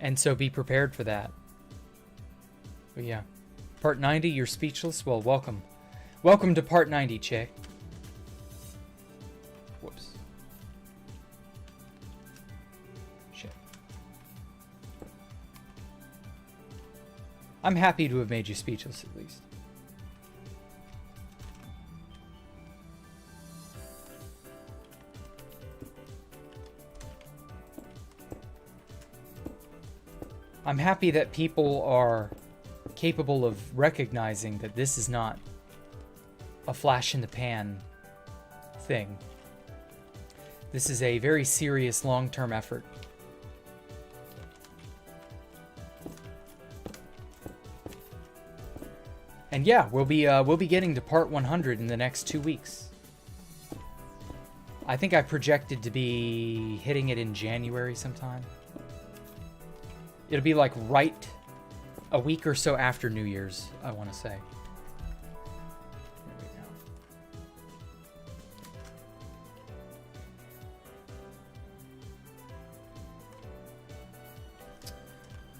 And so be prepared for that. But yeah. Part 90, you're speechless? Well, welcome. Welcome to part 90, Che. Whoops. Shit. I'm happy to have made you speechless, at least. I'm happy that people are capable of recognizing that this is not a flash in the pan thing. This is a very serious long-term effort. And yeah, we'll be getting to part 100 in the next 2 weeks. I think I projected to be hitting it in January sometime. It'll be like right a week or so after New Year's, I want to say. There we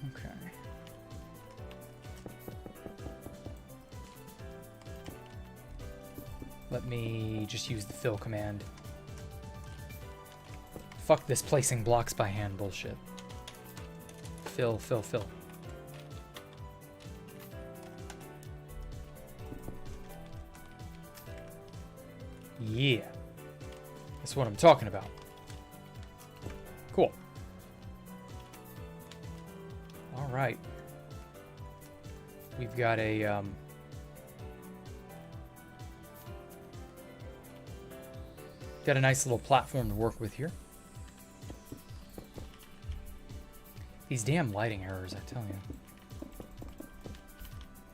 go. Okay. Let me just use the fill command. Fuck this placing blocks by hand bullshit. Fill, fill, fill. Yeah. That's what I'm talking about. Cool. All right. We've got a nice little platform to work with here. These damn lighting errors, I tell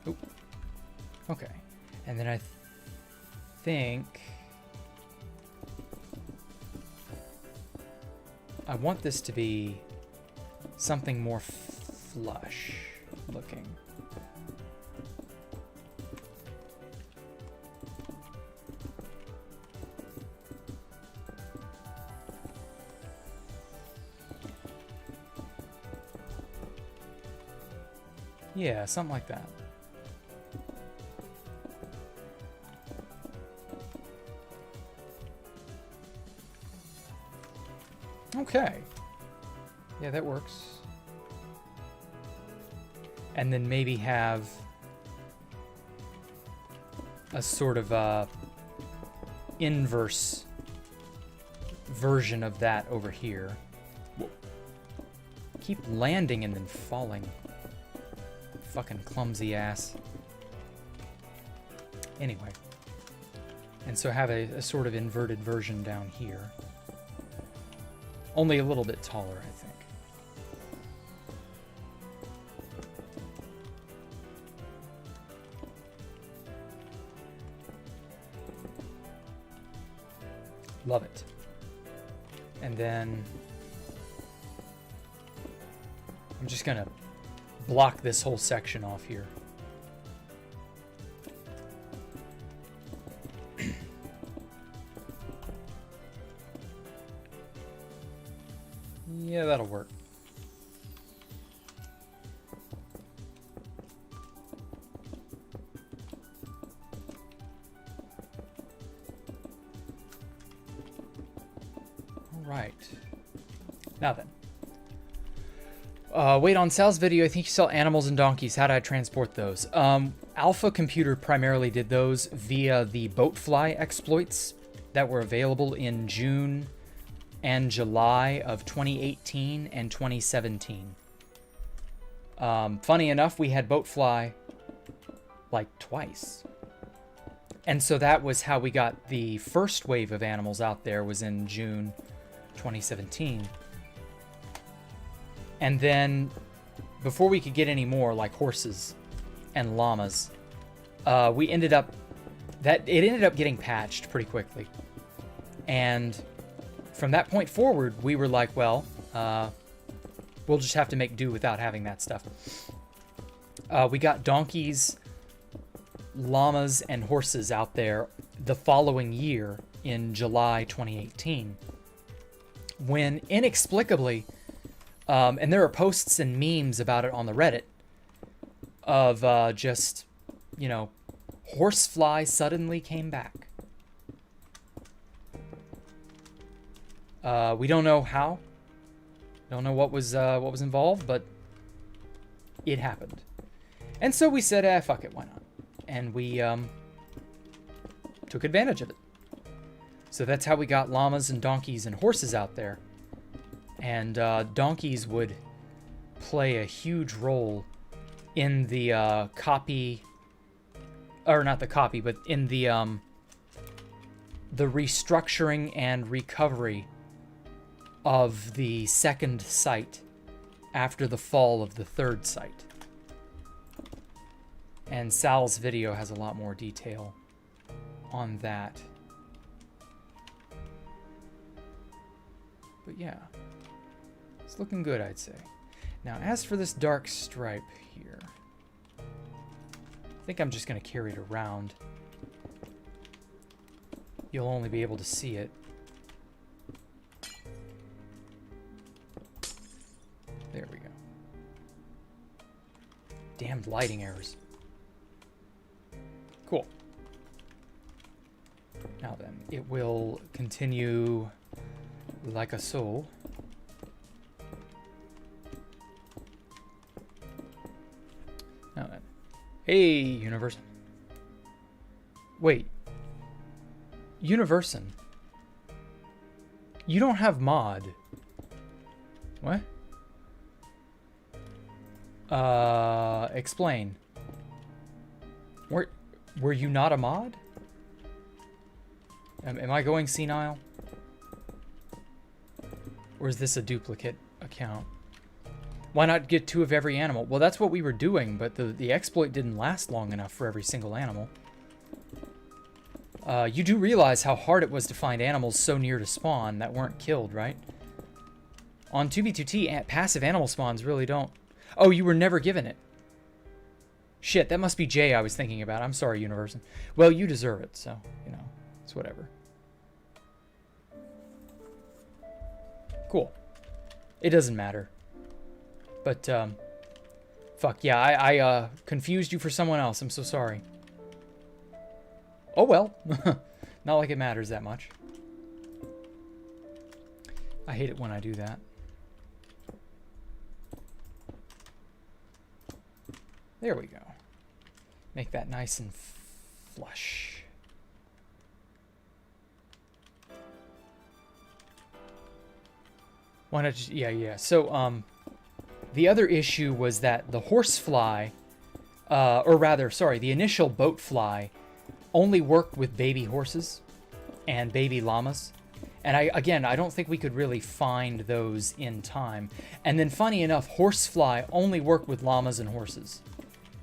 you. Oop. Okay. And then I think I want this to be something more flush looking. Yeah, something like that. Okay. Yeah, that works. And then maybe have a sort of inverse version of that over here. Whoa. Keep landing and then falling. Fucking clumsy ass. Anyway. And so have a sort of inverted version down here. Only a little bit taller, I think. Love it. And then I'm just gonna block this whole section off here. Yeah, that'll work. All right. Now then. Wait, on Sal's video, I think you saw animals and donkeys. How did I transport those? Alpha Computer primarily did those via the Boatfly exploits that were available in June and July of 2018 and 2017. Funny enough, we had Boatfly like twice. And so that was how we got the first wave of animals out there, was in June 2017. And then before we could get any more, like horses and llamas, it ended up getting patched pretty quickly. And from that point forward, we were like, well, we'll just have to make do without having that stuff. We got donkeys, llamas, and horses out there the following year in July 2018, when inexplicably, and there are posts and memes about it on the Reddit, of just, you know, horsefly suddenly came back. We don't know how. Don't know what was involved, but it happened. And so we said, fuck it, why not? And we took advantage of it. So that's how we got llamas and donkeys and horses out there. And donkeys would play a huge role in the copy, or not the copy, but in the restructuring and recovery of the second site after the fall of the third site. And Sal's video has a lot more detail on that. But yeah, it's looking good, I'd say. Now, as for this dark stripe here, I think I'm just going to carry it around. You'll only be able to see it. There we go. Damned lighting errors. Cool. Now then, it will continue like a so. Now then. Hey, Universe. Wait. Universon. You don't have mod. What? Explain. Were you not a mod? Am I going senile? Or is this a duplicate account? Why not get 2 of every animal? Well, that's what we were doing, but the exploit didn't last long enough for every single animal. You do realize how hard it was to find animals so near to spawn that weren't killed, right? On 2B2T, passive animal spawns really don't... Oh, you were never given it. Shit, that must be Jay I was thinking about. I'm sorry, Universon. Well, you deserve it, so, you know, it's whatever. Cool. It doesn't matter. But, fuck, yeah, I confused you for someone else. I'm so sorry. Oh, well. Not like it matters that much. I hate it when I do that. There we go. Make that nice and flush. Why not just... Yeah. So, the other issue was that the horsefly, or rather, sorry, the initial boat fly only worked with baby horses and baby llamas. And I don't think we could really find those in time. And then funny enough, horsefly only worked with llamas and horses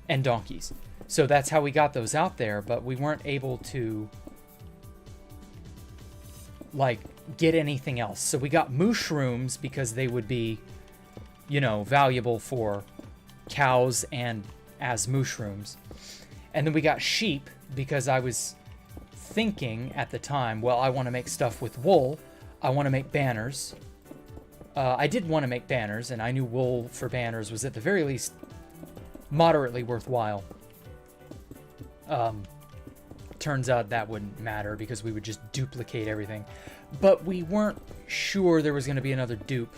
and donkeys. So that's how we got those out there, but we weren't able to, like, get anything else. So we got mushrooms because they would be, you know, valuable for cows and as mushrooms. And then we got sheep because I was thinking at the time, well, I want to make stuff with wool. I want to make banners. I did want to make banners, and I knew wool for banners was at the very least moderately worthwhile. Turns out that wouldn't matter because we would just duplicate everything. But we weren't sure there was going to be another dupe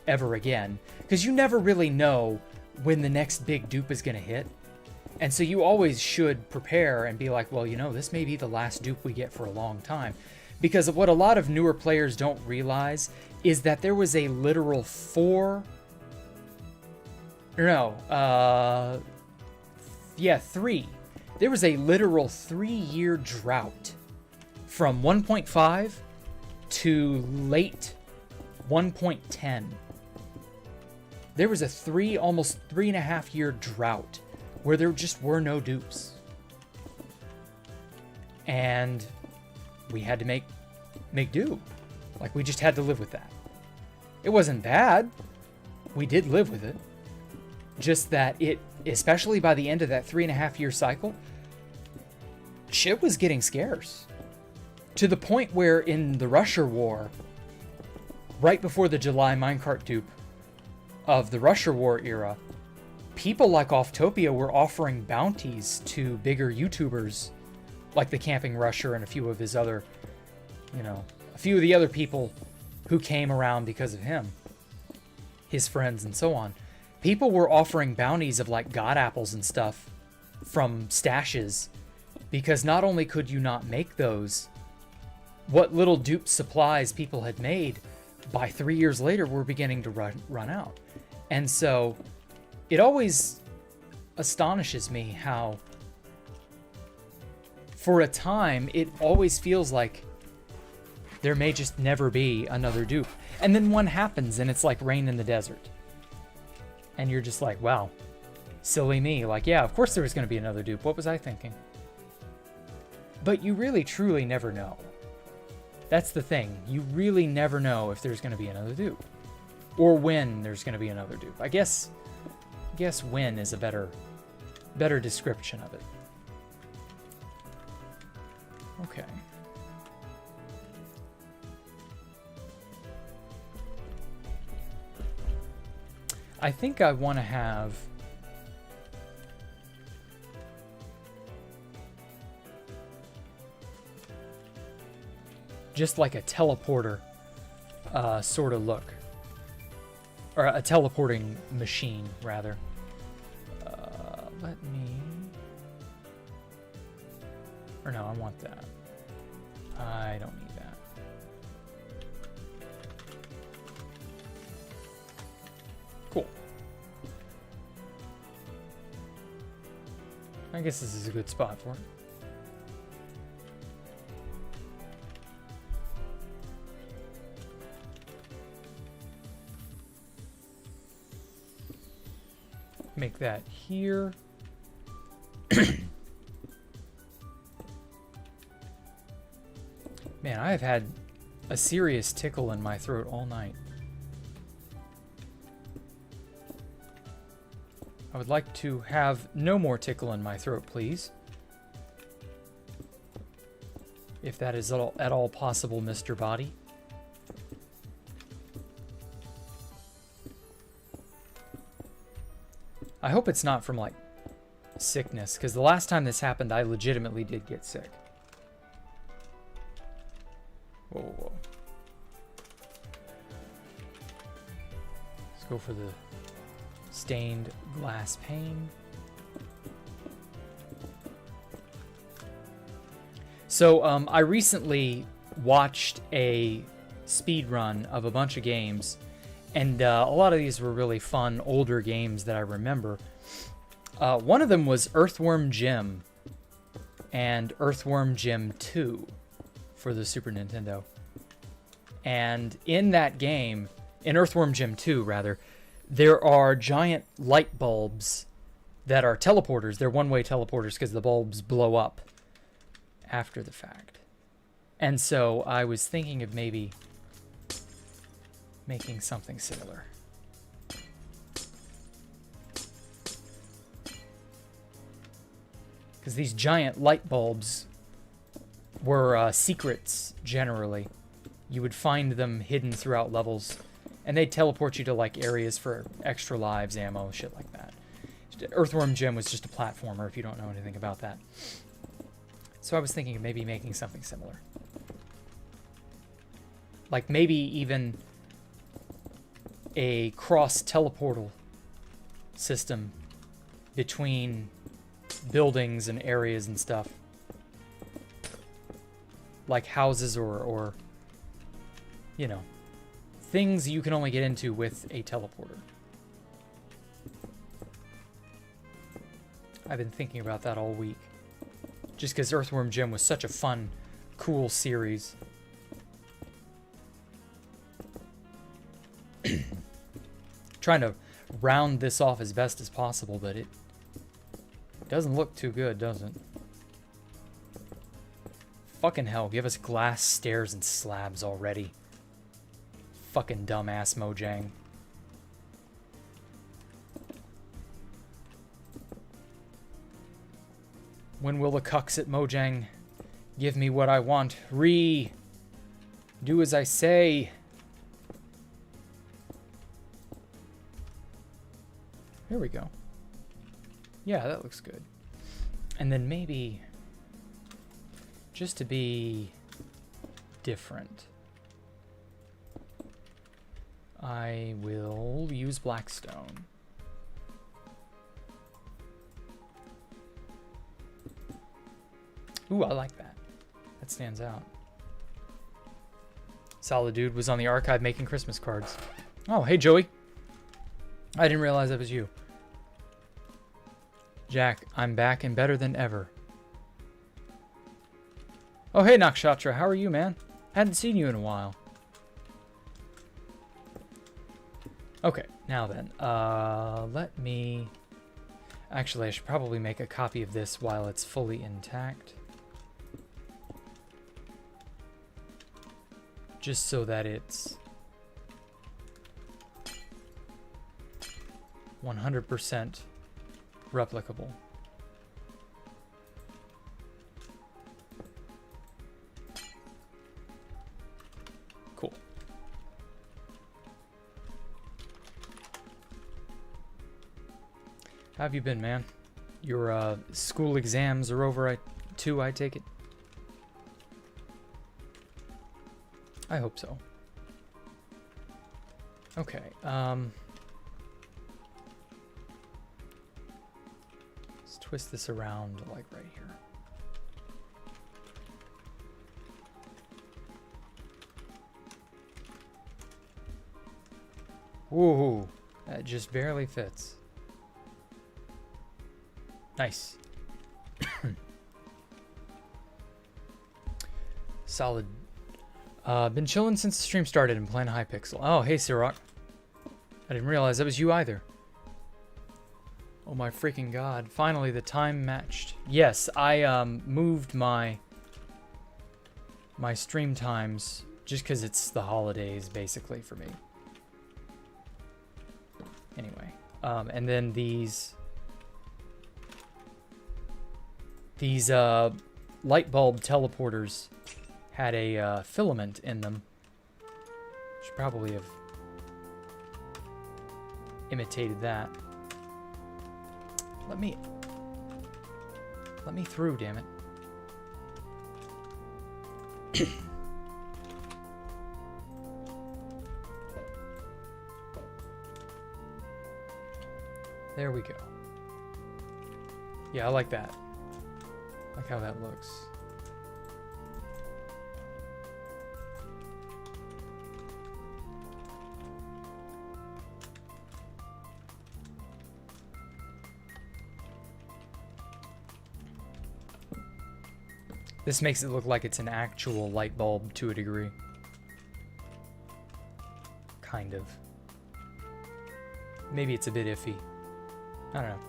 ever again, because you never really know when the next big dupe is going to hit. And so you always should prepare and be like, well, you know, this may be the last dupe we get for a long time. Because what a lot of newer players don't realize is that there was a literal 3. There was a literal 3-year drought from 1.5 to late 1.10. There was a almost 3.5 year drought where there just were no dupes. And we had to make do. Like, we just had to live with that. It wasn't bad. We did live with it. Just that it, especially by the end of that 3.5 year cycle, shit was getting scarce. To the point where in the Russia War, right before the July minecart dupe of the Russia War era, people like Offtopia were offering bounties to bigger YouTubers like the Camping Rusher and a few of his other, you know, a few of the other people who came around because of him, his friends and so on. People were offering bounties of like god apples and stuff from stashes because not only could you not make those, what little dupe supplies people had made by 3 years later were beginning to run out. And so it always astonishes me how, for a time, it always feels like there may just never be another dupe. And then one happens and it's like rain in the desert. And you're just like, wow, silly me. Like, yeah, of course there was going to be another dupe. What was I thinking? But you really, truly never know. That's the thing. You really never know if there's going to be another dupe. Or when there's going to be another dupe. I guess when is a better description of it. Okay. I think I want to have just like a teleporter sort of look. Or a teleporting machine, rather. Let me... Or no, I want that. I don't need that. Cool. I guess this is a good spot for it. Make that here. Man, I have had a serious tickle in my throat all night. I would like to have no more tickle in my throat, please. If that is at all possible, Mr. Body. I hope it's not from, like, sickness, because the last time this happened, I legitimately did get sick. Whoa, whoa, whoa. Let's go for the stained glass pane. So, I recently watched a speed run of a bunch of games, and a lot of these were really fun, older games that I remember. One of them was Earthworm Jim and Earthworm Jim 2 for the Super Nintendo. And in that game, in Earthworm Jim 2, rather, there are giant light bulbs that are teleporters. They're one-way teleporters because the bulbs blow up after the fact. And so I was thinking of maybe making something similar. Because these giant light bulbs were secrets, generally. You would find them hidden throughout levels, and they'd teleport you to, like, areas for extra lives, ammo, shit like that. Earthworm Jim was just a platformer, if you don't know anything about that. So I was thinking of maybe making something similar. Like, maybe even a cross-teleportal system between buildings and areas and stuff. Like houses or you know, things you can only get into with a teleporter. I've been thinking about that all week. Just because Earthworm Jim was such a fun, cool series. Trying to round this off as best as possible, but it doesn't look too good, does it? Fucking hell, give us glass stairs and slabs already. Fucking dumbass Mojang. When will the cucks at Mojang give me what I want? Do as I say. Here we go. Yeah, that looks good. And then maybe, just to be different, I will use Blackstone. Ooh, I like that. That stands out. Solid Dude was on the archive making Christmas cards. Oh, hey, Joey. I didn't realize that was you. Jack, I'm back and better than ever. Oh, hey, Nakshatra. How are you, man? Hadn't seen you in a while. Okay, now then. Let me... Actually, I should probably make a copy of this while it's fully intact. Just so that it's 100% replicable. Cool. How have you been, man? Your school exams are over, I take it? I hope so. Okay, let's twist this around, like, right here. Ooh, that just barely fits. Nice. Solid. Been chilling since the stream started and playing Hypixel. Oh, hey, Sirach. I didn't realize that was you either. Oh my freaking god. Finally, the time matched. Yes, I moved my stream times just because it's the holidays, basically, for me. Anyway. And then these light bulb teleporters had a filament in them. Should probably have imitated that. Let me through, damn it. There we go. Yeah, I like that. I like how that looks. This makes it look like it's an actual light bulb to a degree. Kind of. Maybe it's a bit iffy. I don't know.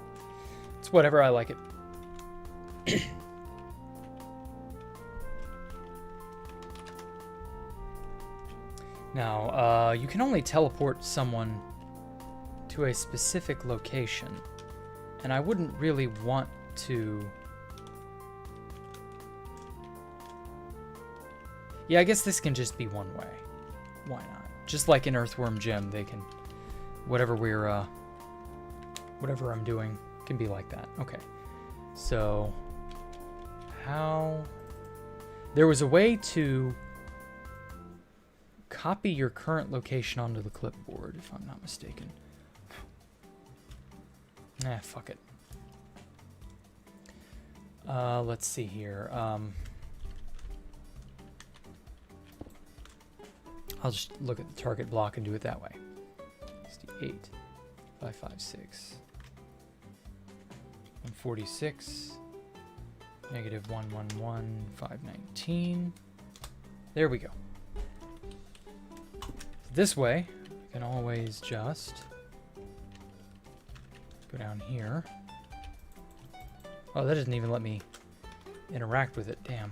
It's whatever, I like it. Now, you can only teleport someone to a specific location. And I wouldn't really want to... Yeah, I guess this can just be one way. Why not? Just like in Earthworm Jim, they can... Whatever I'm doing can be like that. Okay. So... How... There was a way to copy your current location onto the clipboard, if I'm not mistaken. Nah, fuck it. Let's see here. I'll just look at the target block and do it that way. 68, 556, 146, negative 111, 519. There we go. This way, I can always just go down here. Oh, that doesn't even let me interact with it. Damn.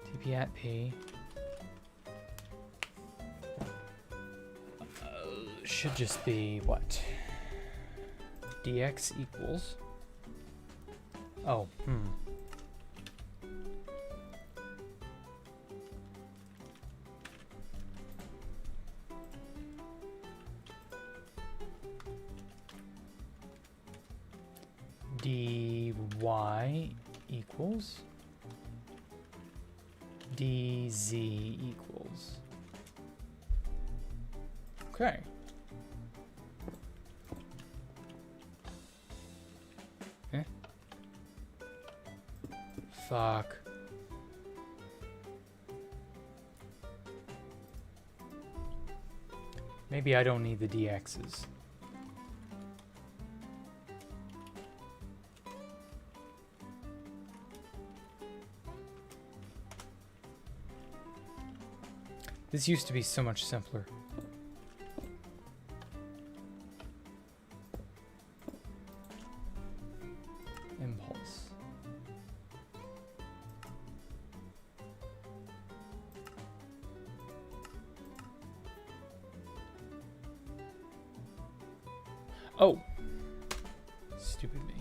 TP at P. Should just be what? DX equals. Oh, dy equals dz equals. Okay. Eh? Fuck. Maybe I don't need the DXs. This used to be so much simpler. Impulse. Oh. Stupid me.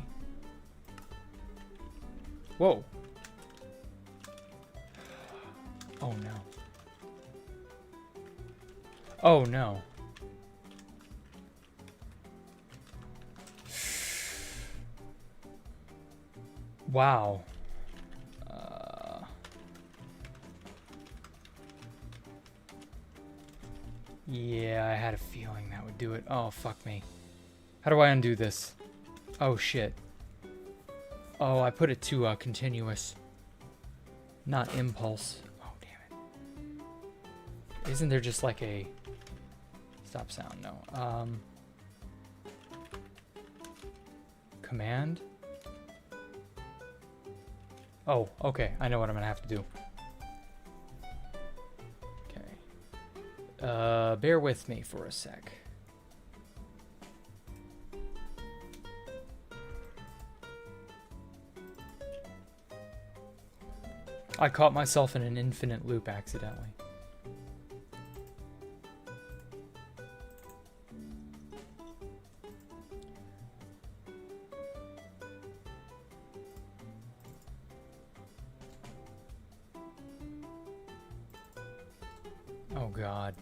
Whoa. Oh no. Oh no. Wow. Yeah, I had a feeling that would do it. Oh, fuck me. How do I undo this? Oh, shit. Oh, I put it to continuous. Not impulse. Oh, damn it. Isn't there just like a... Stop sound? No. Command? Oh, okay. I know what I'm gonna have to do. Okay. Bear with me for a sec. I caught myself in an infinite loop accidentally. Oh god.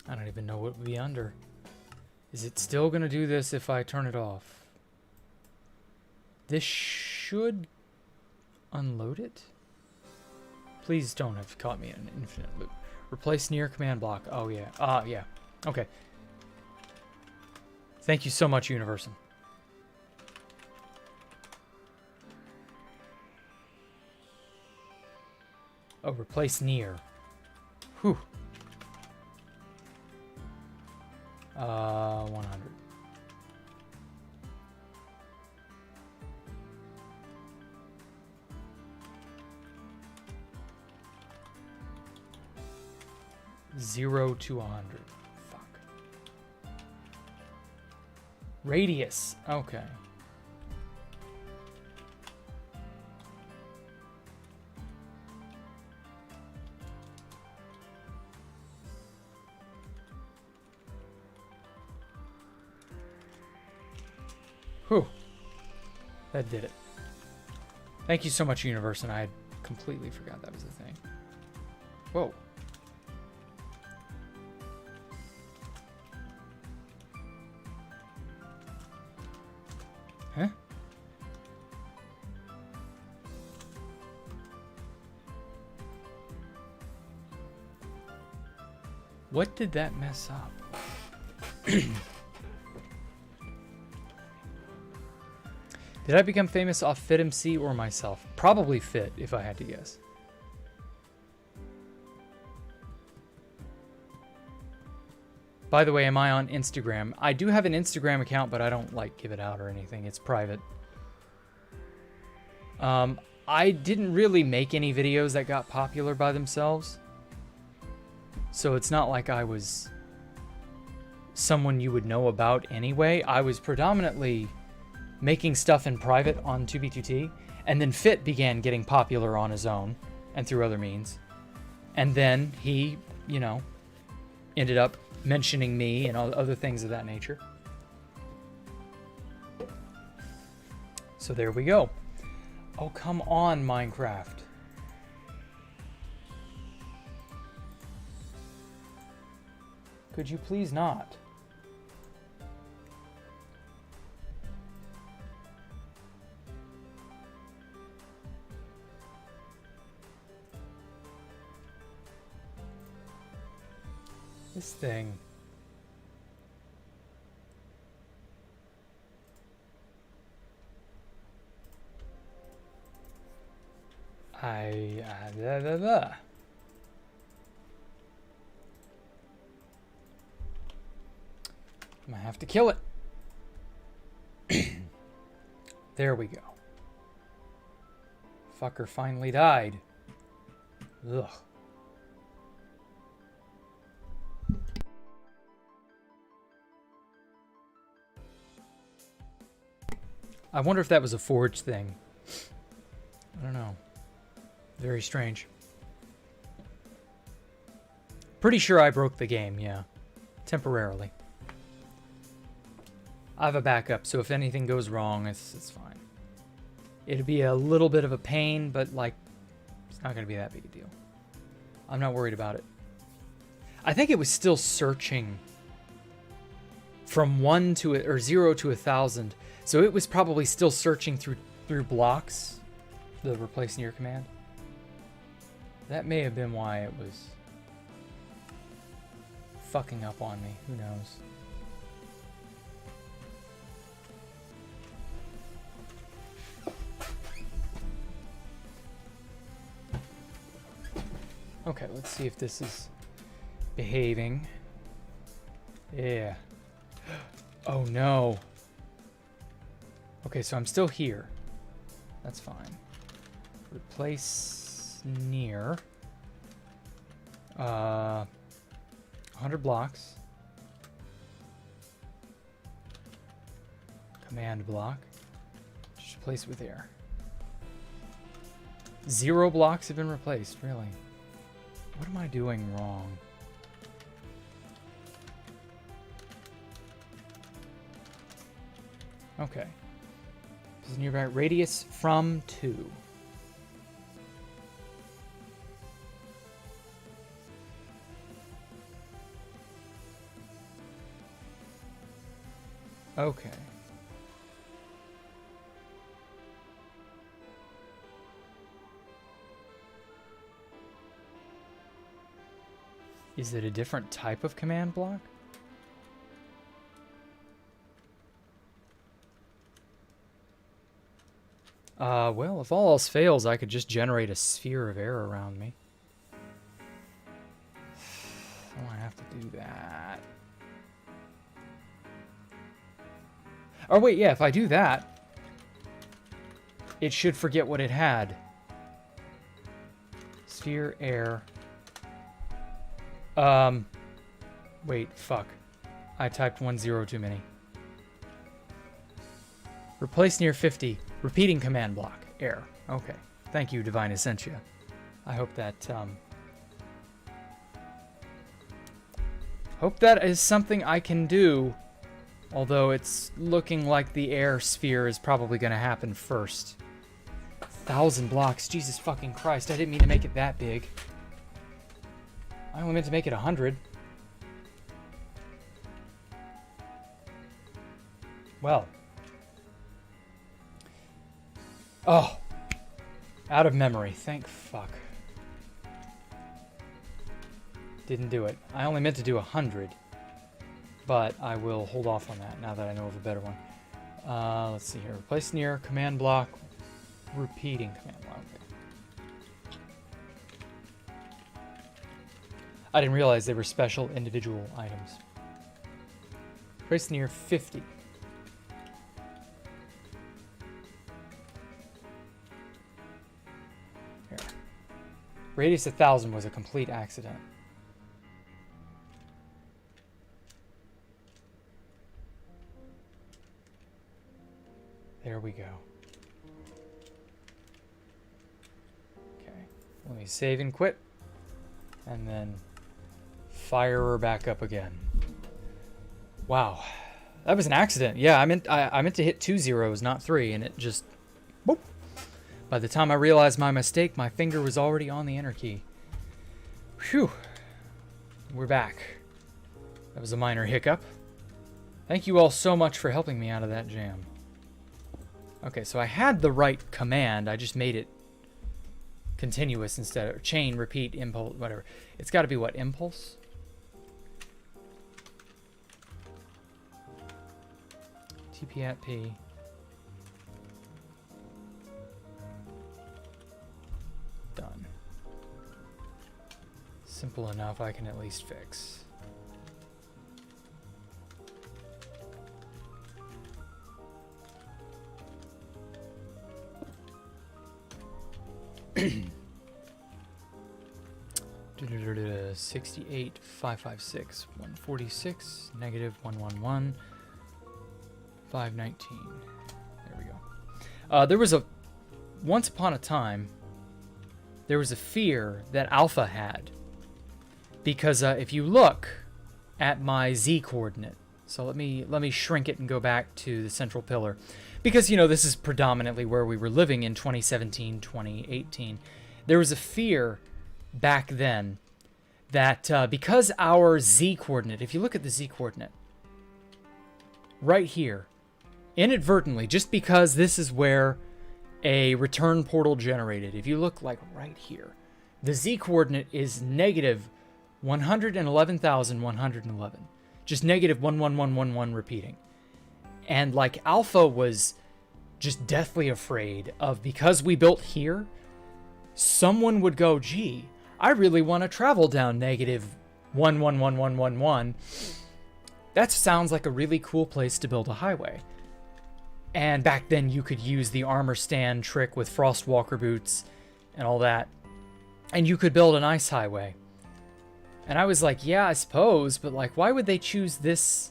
I don't even know what would be under. Is it still gonna do this if I turn it off? This should unload it? Please don't have caught me in an infinite loop. Replace near command block. Oh yeah. Yeah. Okay. Thank you so much, Universum. Oh, replace near. Whew. 100. Zero to 100. Fuck. Radius. Okay. Whew. That did it. Thank you so much, Universe, and I had completely forgot that was a thing. Whoa. Huh? What did that mess up? Did I become famous off Fit MC or myself? Probably Fit, if I had to guess. By the way, am I on Instagram? I do have an Instagram account, but I don't like give it out or anything. It's private. I didn't really make any videos that got popular by themselves. So it's not like I was someone you would know about anyway. I was predominantly making stuff in private on 2B2T, and then Fit began getting popular on his own and through other means. And then he, you know, ended up mentioning me and all other things of that nature. So there we go. Oh, come on, Minecraft. Could you please not? This thing. I'm gonna have to kill it. There we go. Fucker finally died. Ugh. I wonder if that was a forge thing. I don't know. Very strange. Pretty sure I broke the game, yeah. Temporarily. I have a backup, so if anything goes wrong, it's fine. It'd be a little bit of a pain, but like, it's not going to be that big a deal. I'm not worried about it. I think it was still searching from 1 to or 0 to 1,000. So it was probably still searching through blocks, the replace near command. That may have been why it was fucking up on me. Who knows? Okay, let's see if this is behaving. Yeah. Oh no. Okay, so I'm still here. That's fine. Replace near. 100 blocks. Command block. Just replace it with air. 0 blocks have been replaced, really. What am I doing wrong? Okay. This is nearby. Radius from 2. Okay. Is it a different type of command block? Well, if all else fails, I could just generate a sphere of air around me. Oh, I have to do that. Oh, wait, yeah, if I do that, it should forget what it had. Sphere, air. Wait, fuck. I typed 10 too many. Replace near 50. Repeating command block. Air. Okay. Thank you, Divine Essentia. I hope that, hope that is something I can do. Although it's looking like the air sphere is probably going to happen first. 1,000 blocks. Jesus fucking Christ. I didn't mean to make it that big. I only meant to make it 100. Well. Oh. Out of memory. Thank fuck. Didn't do it. I only meant to do 100. But I will hold off on that now that I know of a better one. Let's see here. Replace near command block. Repeating command block. Okay. I didn't realize they were special individual items. Replace near 50. Here. Radius 1,000 was a complete accident. There we go. Okay. Let me save and quit. And then fire her back up again. Wow. That was an accident. Yeah, I meant to hit 2 zeros, not 3, and it just boop. By the time I realized my mistake, my finger was already on the enter key. Phew. We're back. That was a minor hiccup. Thank you all so much for helping me out of that jam. Okay, so I had the right command. I just made it continuous instead of chain, repeat, impulse, whatever. It's got to be what? Impulse? TP at P. Done. Simple enough, I can at least fix. 68, 556, 146, negative 111, 519. There we go. There was once upon a time, there was a fear that Alpha had. Because if you look at my Z coordinate, so let me shrink it and go back to the central pillar. Because, you know, this is predominantly where we were living in 2017, 2018. There was a fear back then that because our Z coordinate, if you look at the Z coordinate, right here, inadvertently, just because this is where a return portal generated, if you look like right here, the Z coordinate is negative 111,111. Just negative 11111 repeating. And like Alpha was just deathly afraid of, because we built here, someone would go, gee, I really want to travel down negative 11111. That sounds like a really cool place to build a highway. And back then you could use the armor stand trick with Frostwalker boots and all that. And you could build an ice highway. And I was like, yeah, I suppose, but like, why would they choose this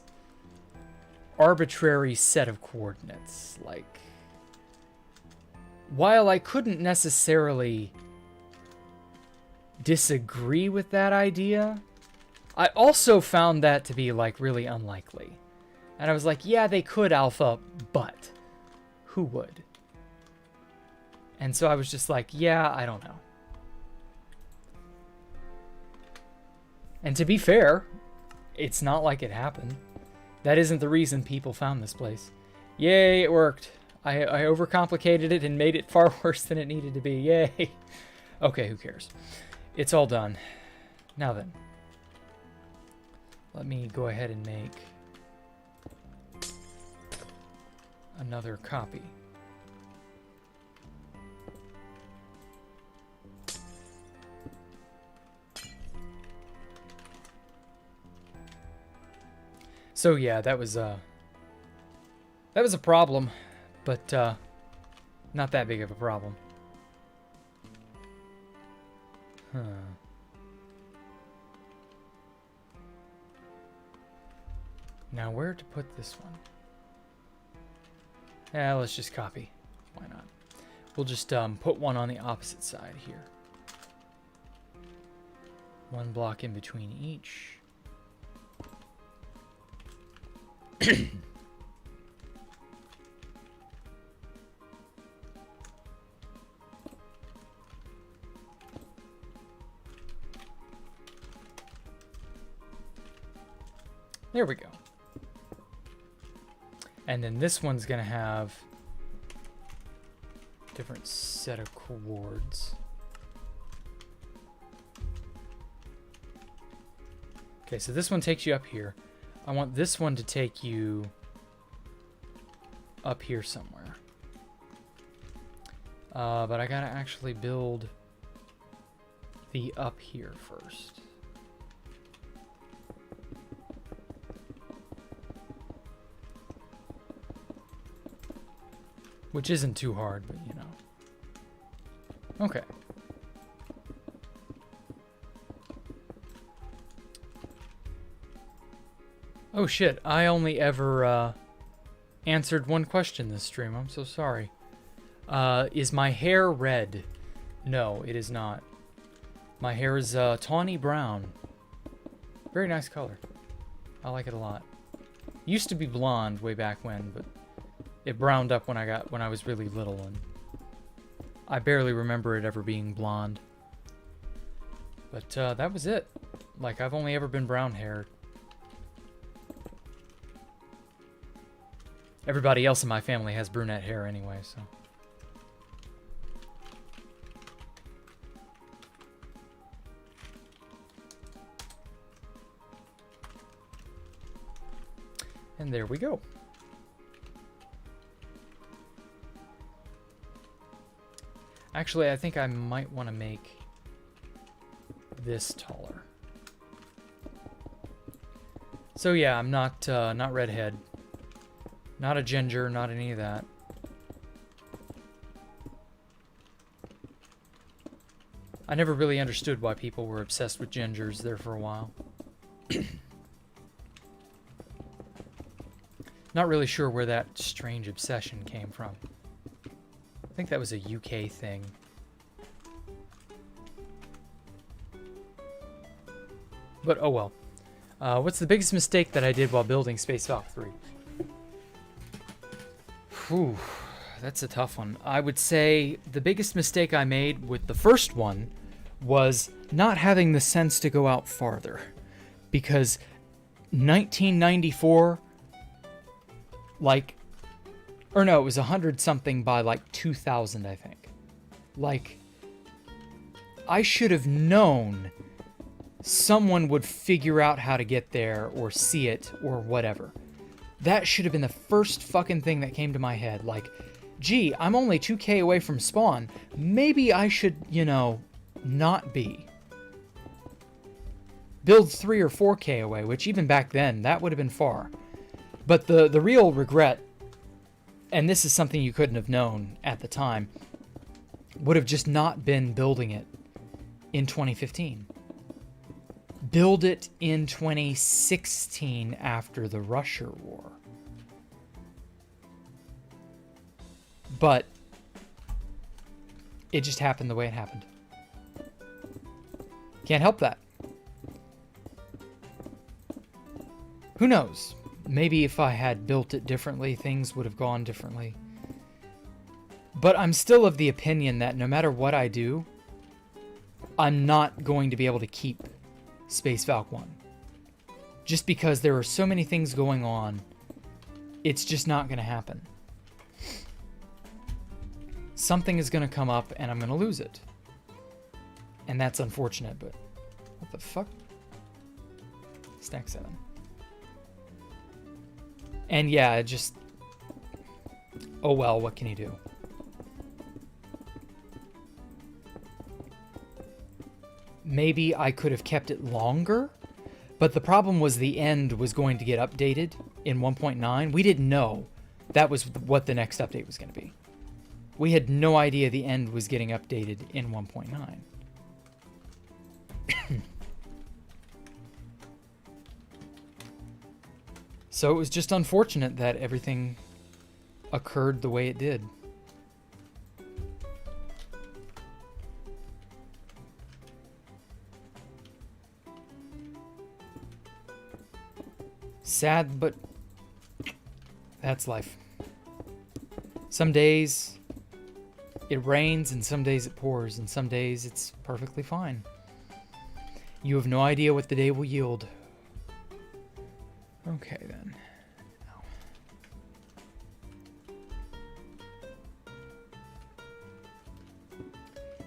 arbitrary set of coordinates? Like, while I couldn't necessarily disagree with that idea, I also found that to be like really unlikely. And I was like, yeah, they could Alpha, but who would? And so I was just like, yeah, I don't know. And to be fair, it's not like it happened. That isn't the reason people found this place. Yay, it worked. I overcomplicated it and made it far worse than it needed to be. Yay. Okay, who cares? It's all done. Now then, let me go ahead and make another copy. So yeah, that was a problem, but not that big of a problem. Huh. Now where to put this one? Yeah, let's just copy. Why not? We'll just put one on the opposite side here. One block in between each. There we go. And then this one's gonna have a different set of chords. Okay, so this one takes you up here. I want this one to take you up here somewhere. But I gotta actually build the up here first. Which isn't too hard, but you know. Okay. Oh shit, I only ever answered one question this stream. I'm so sorry. Is my hair red? No, it is not. My hair is tawny brown. Very nice color. I like it a lot. Used to be blonde way back when, but it browned up when I was really little, and I barely remember it ever being blonde. But that was it. Like, I've only ever been brown haired. Everybody else in my family has brunette hair anyway, so. And there we go. Actually, I think I might want to make this taller. So yeah, I'm not redhead. Not a ginger, not any of that. I never really understood why people were obsessed with gingers there for a while. Not really sure where that strange obsession came from. I think that was a UK thing. But oh well. What's the biggest mistake that I did while building Space Valk 3? Whew, that's a tough one. I would say the biggest mistake I made with the first one was not having the sense to go out farther. Because 1994, like, or no, it was 100 something by like 2000, I think. Like, I should have known someone would figure out how to get there or see it or whatever. That should have been the first fucking thing that came to my head. Like, gee, I'm only 2k away from spawn. Maybe I should, you know, not be. Build 3 or 4k away, which even back then, that would have been far. But the real regret, and this is something you couldn't have known at the time, would have just not been building it in 2015. Build it in 2016 after the Russia War. But it just happened the way it happened. Can't help that. Who knows? Maybe if I had built it differently, things would have gone differently. But I'm still of the opinion that no matter what I do, I'm not going to be able to keep Space Valk 1. Just because there are so many things going on, it's just not going to happen. Something is going to come up and I'm going to lose it. And that's unfortunate, but what the fuck? Stack 7. And yeah, it just... oh well, what can you do? Maybe I could have kept it longer, but the problem was the end was going to get updated in 1.9. We didn't know that was what the next update was going to be. We had no idea the end was getting updated in 1.9. So it was just unfortunate that everything occurred the way it did. Sad, but that's life. Some days it rains and some days it pours and some days it's perfectly fine. You have no idea what the day will yield. Okay, then.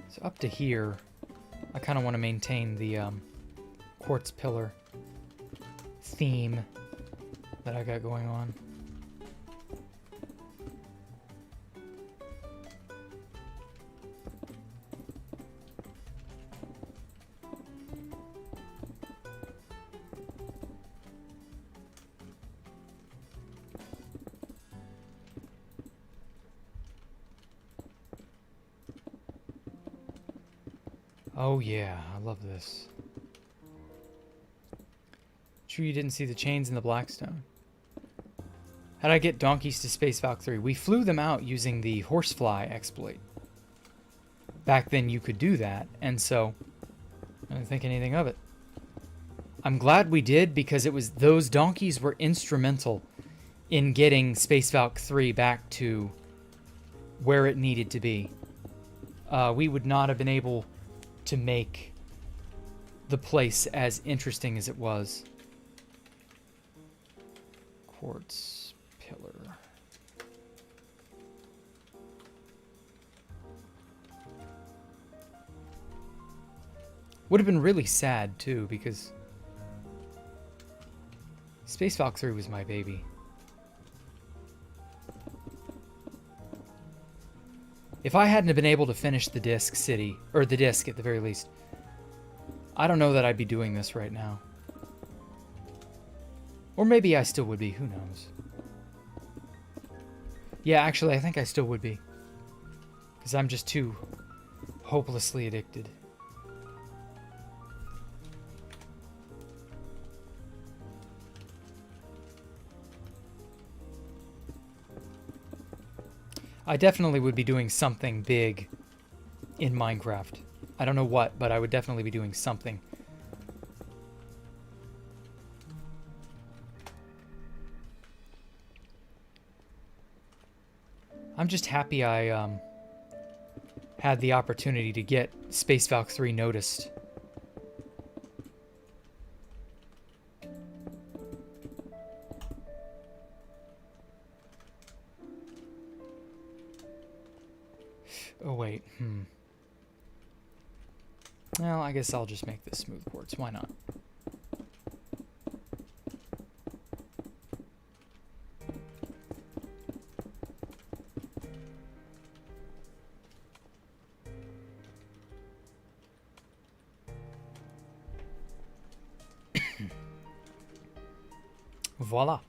So up to here, I kind of want to maintain the quartz pillar theme that I got going on. Oh yeah, I love this. True, you didn't see the chains in the Blackstone. How'd I get donkeys to Space Valk 3? We flew them out using the horsefly exploit. Back then you could do that, and so I didn't think anything of it. I'm glad we did because it was those donkeys were instrumental in getting Space Valk 3 back to where it needed to be. We would not have been able to make the place as interesting as it was. Quartz pillar. Would have been really sad too, because Space Valk 3 was my baby. If I hadn't have been able to finish the disc city, or the disc at the very least, I don't know that I'd be doing this right now. Or maybe I still would be, who knows. Yeah, actually, I think I still would be. Because I'm just too hopelessly addicted. I definitely would be doing something big in Minecraft. I don't know what, but I would definitely be doing something. I'm just happy I had the opportunity to get Space Valk 3 noticed. Oh wait, Well, I guess I'll just make this smooth quartz. Why not? Voila.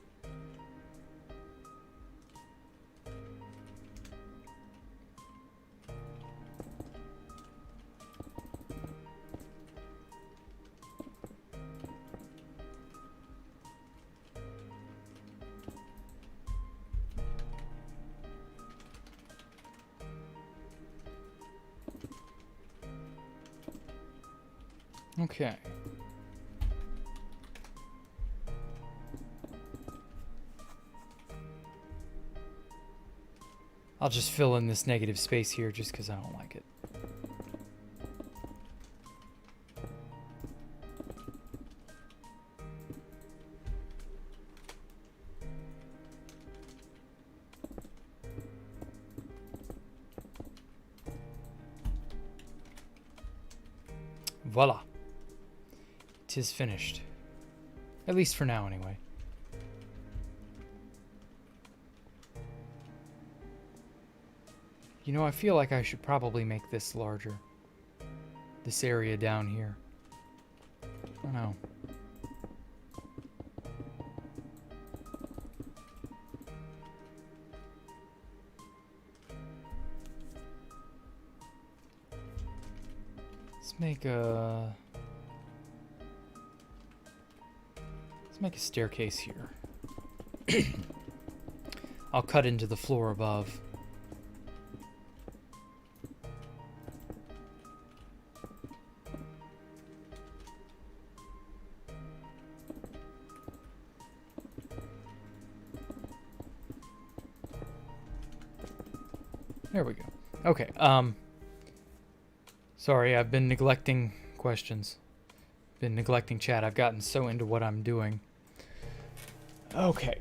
Okay. I'll just fill in this negative space here just because I don't like it. Voila. 'Tis finished. At least for now, anyway. You know, I feel like I should probably make this larger. This area down here. I don't know. Let's make a staircase here. I'll cut into the floor above. There we go. Okay, sorry, I've been neglecting questions. Been neglecting chat. I've gotten so into what I'm doing. Okay,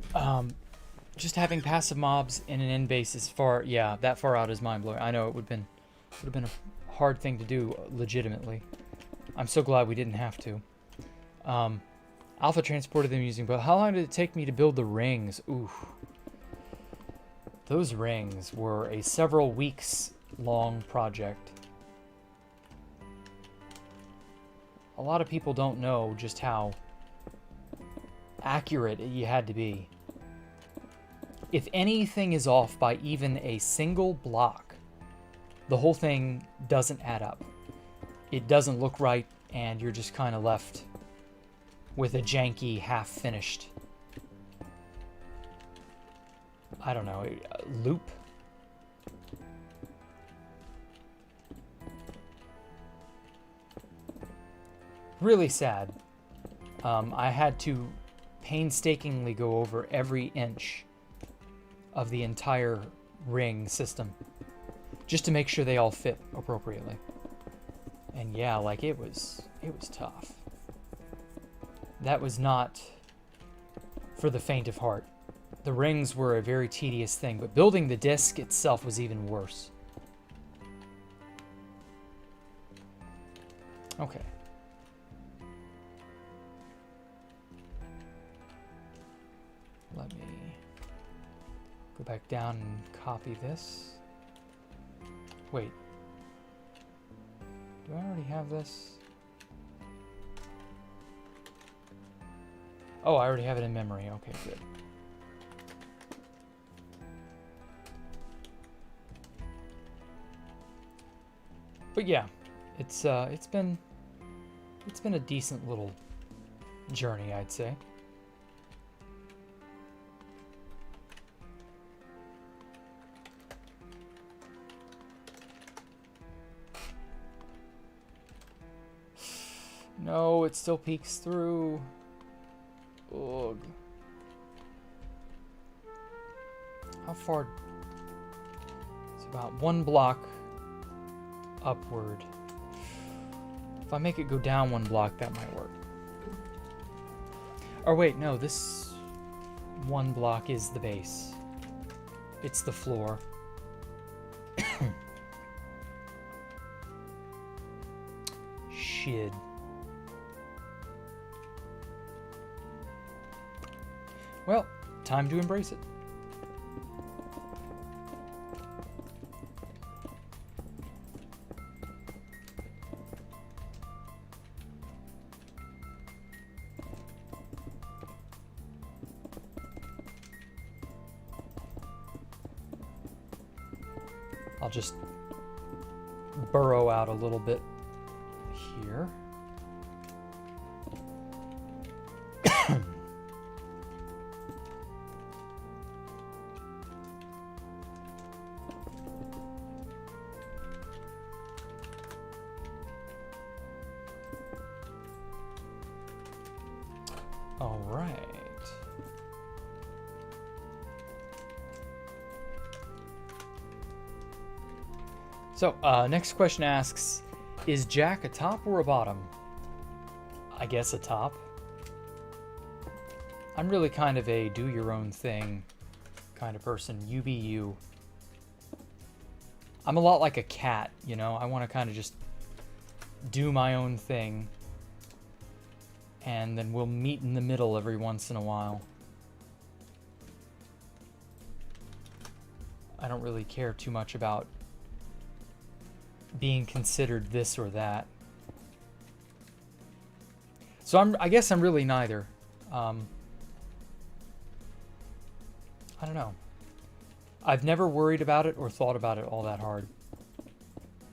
just having passive mobs in an end base is that far out is mind-blowing. I know it would have been a hard thing to do legitimately. I'm so glad we didn't have to. Alpha transported them using both. How long did it take me to build the rings? Ooh. Those rings were a several weeks long project. A lot of people don't know just how accurate you had to be. If anything is off by even a single block, the whole thing doesn't add up. It doesn't look right, and you're just kind of left with a janky, half-finished, I don't know, loop? Really sad. I had to painstakingly go over every inch of the entire ring system just to make sure they all fit appropriately. And yeah, like it was tough. That was not for the faint of heart. The rings were a very tedious thing, but building the disc itself was even worse. Okay. Let me go back down and copy this. Wait. Do I already have this? Oh, I already have it in memory. Okay, good. But yeah, it's been a decent little journey, I'd say. No, it still peeks through. Ugh. How far? It's about 1 block upward. If I make it go down 1 block, that might work. Or wait, no, this 1 block is the base. It's the floor. Shit. Well, time to embrace it. I'll just burrow out a little bit here. All right. So, next question asks, is Jack a top or a bottom? I guess a top. I'm really kind of a do your own thing kind of person. You be you. I'm a lot like a cat, you know? I want to kind of just do my own thing. And then we'll meet in the middle every once in a while. I don't really care too much about being considered this or that. So I guess I'm really neither. I don't know. I've never worried about it or thought about it all that hard.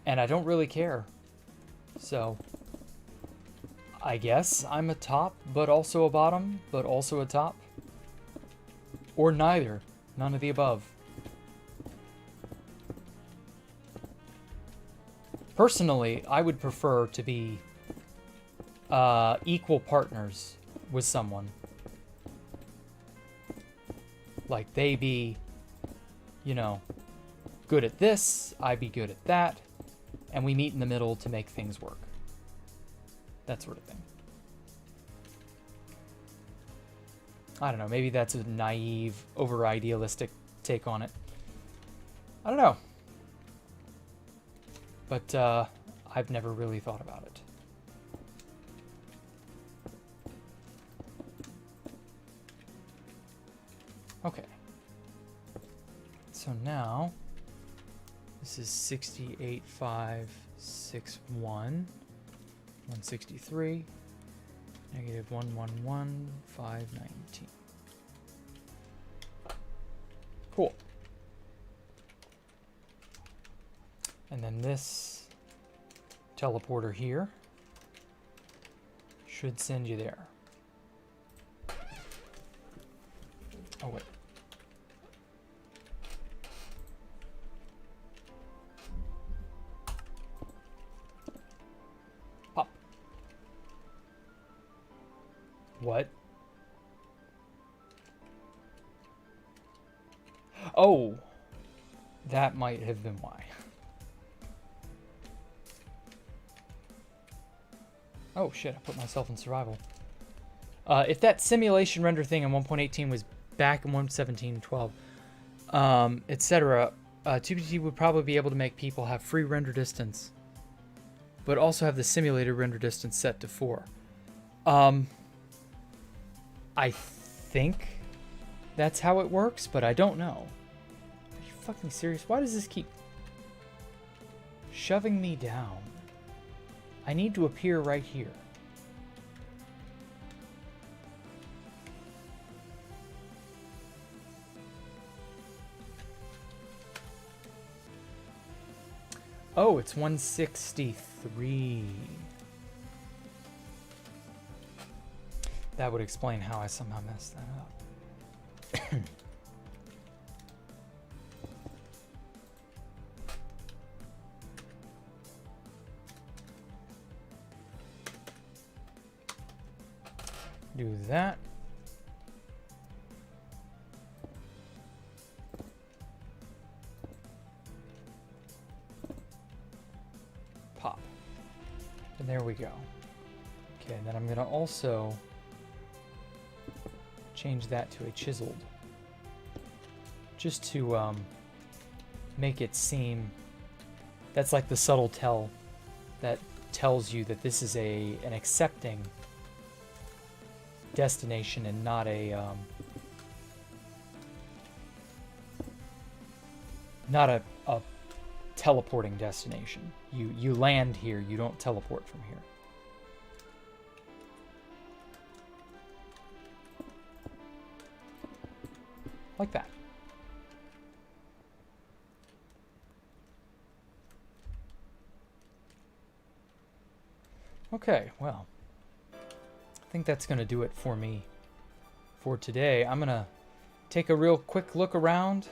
And I don't really care. So I guess I'm a top, but also a bottom, but also a top. Or neither. None of the above. Personally, I would prefer to be equal partners with someone. Like they be, you know, good at this, I be good at that, and we meet in the middle to make things work. That sort of thing. I don't know, maybe that's a naive, over-idealistic take on it. I don't know. But I've never really thought about it. Okay. So now, this is 68,561, 163, negative 111,519. Cool. And then this teleporter here should send you there. Oh, wait. Pop. What? Oh, that might have been why. Oh shit, I put myself in survival. If that simulation render thing in 1.18 was back in 1.17.12, etc., 2BT would probably be able to make people have free render distance, but also have the simulated render distance set to 4. I think that's how it works, but I don't know. Are you fucking serious? Why does this keep shoving me down? I need to appear right here. Oh, it's 163. That would explain how I somehow messed that up. Do that. Pop. And there we go. Okay, and then I'm gonna also change that to a chiseled. Just to make it seem, that's like the subtle tell that tells you that this is an accepting destination and not a teleporting destination. You land here, you don't teleport from here. Like that. Okay, well, I think that's going to do it for me for today. I'm going to take a real quick look around.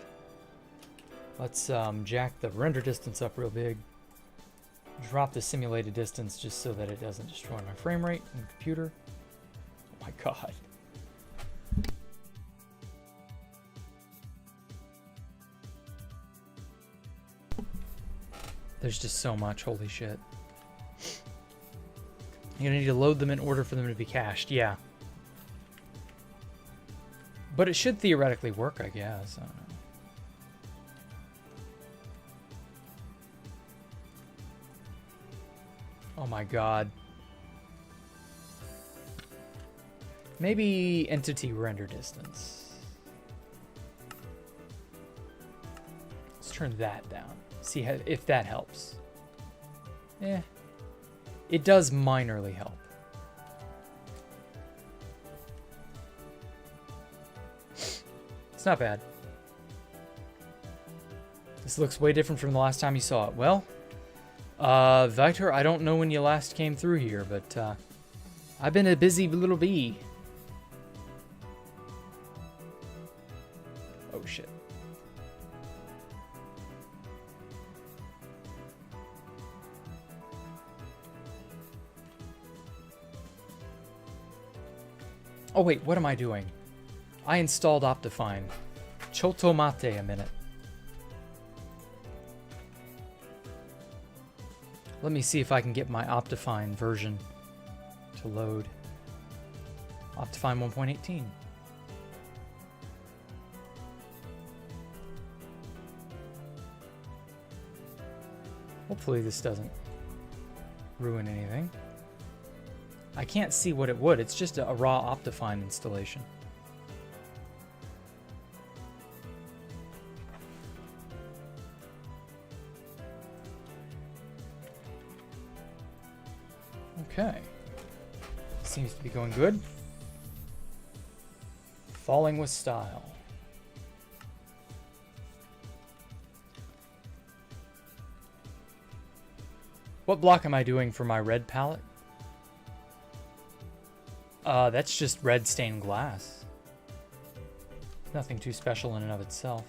Let's jack the render distance up real big. Drop the simulated distance just so that it doesn't destroy my frame rate in the computer. Oh my god. There's just so much, holy shit. You're gonna need to load them in order for them to be cached, yeah. But it should theoretically work, I guess. I don't know. Oh my god. Maybe entity render distance. Let's turn that down. See if that helps. Eh. It does minorly help. It's not bad. This looks way different from the last time you saw it. Well, Victor, I don't know when you last came through here, but I've been a busy little bee. Oh, shit. Oh wait, what am I doing? I installed Optifine. Chotomate a minute. Let me see if I can get my Optifine version to load. Optifine 1.18. Hopefully this doesn't ruin anything. I can't see what it would. It's just a raw Optifine installation. Okay. Seems to be going good. Falling with style. What block am I doing for my red palette? That's just red stained glass. Nothing too special in and of itself.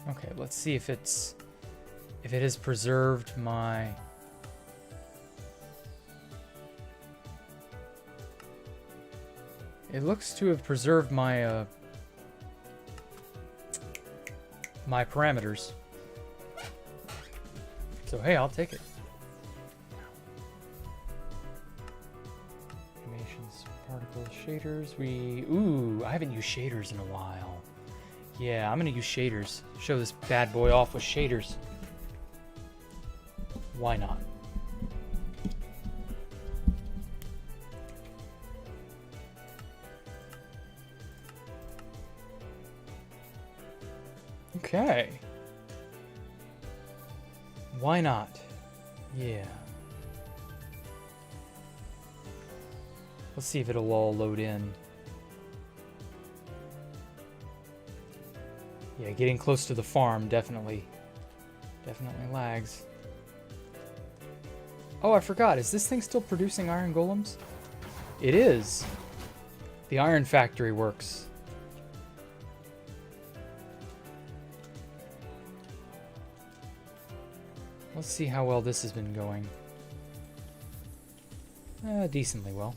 Okay, let's see if it has preserved my... It looks to have preserved my my parameters. So hey, I'll take it. Animations, particles, shaders. Ooh, I haven't used shaders in a while. Yeah, I'm gonna use shaders. Show this bad boy off with shaders. Why not? Okay. Why not? Yeah. Let's see if it'll all load in. Yeah, getting close to the farm definitely lags. Oh, I forgot. Is this thing still producing iron golems? It is. The iron factory works. Let's see how well this has been going. Decently well.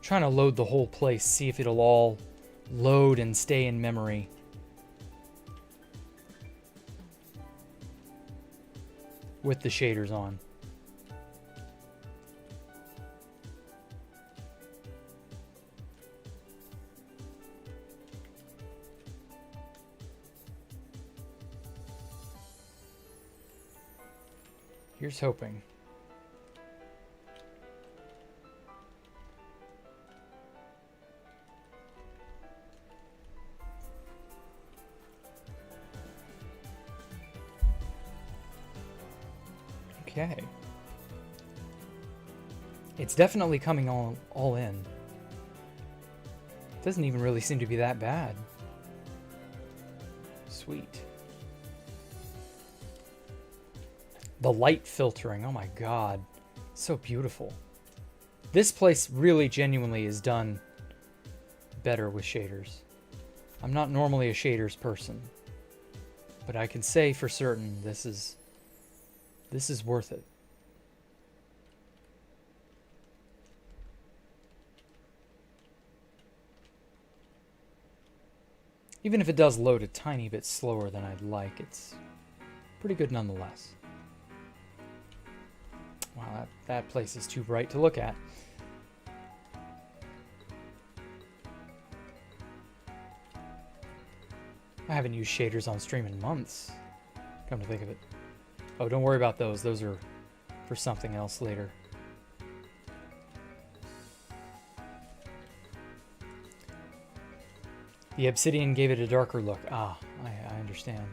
Trying to load the whole place, see if it'll all load and stay in memory. With the shaders on. Here's hoping. Okay. It's definitely coming all in. It doesn't even really seem to be that bad. Sweet. The light filtering, oh my god. So beautiful. This place really genuinely is done better with shaders. I'm not normally a shaders person, but I can say for certain this is worth it. Even if it does load a tiny bit slower than I'd like, it's pretty good nonetheless. Wow, that place is too bright to look at. I haven't used shaders on stream in months, come to think of it. Oh, don't worry about those. Those are for something else later. The obsidian gave it a darker look. Ah, I understand.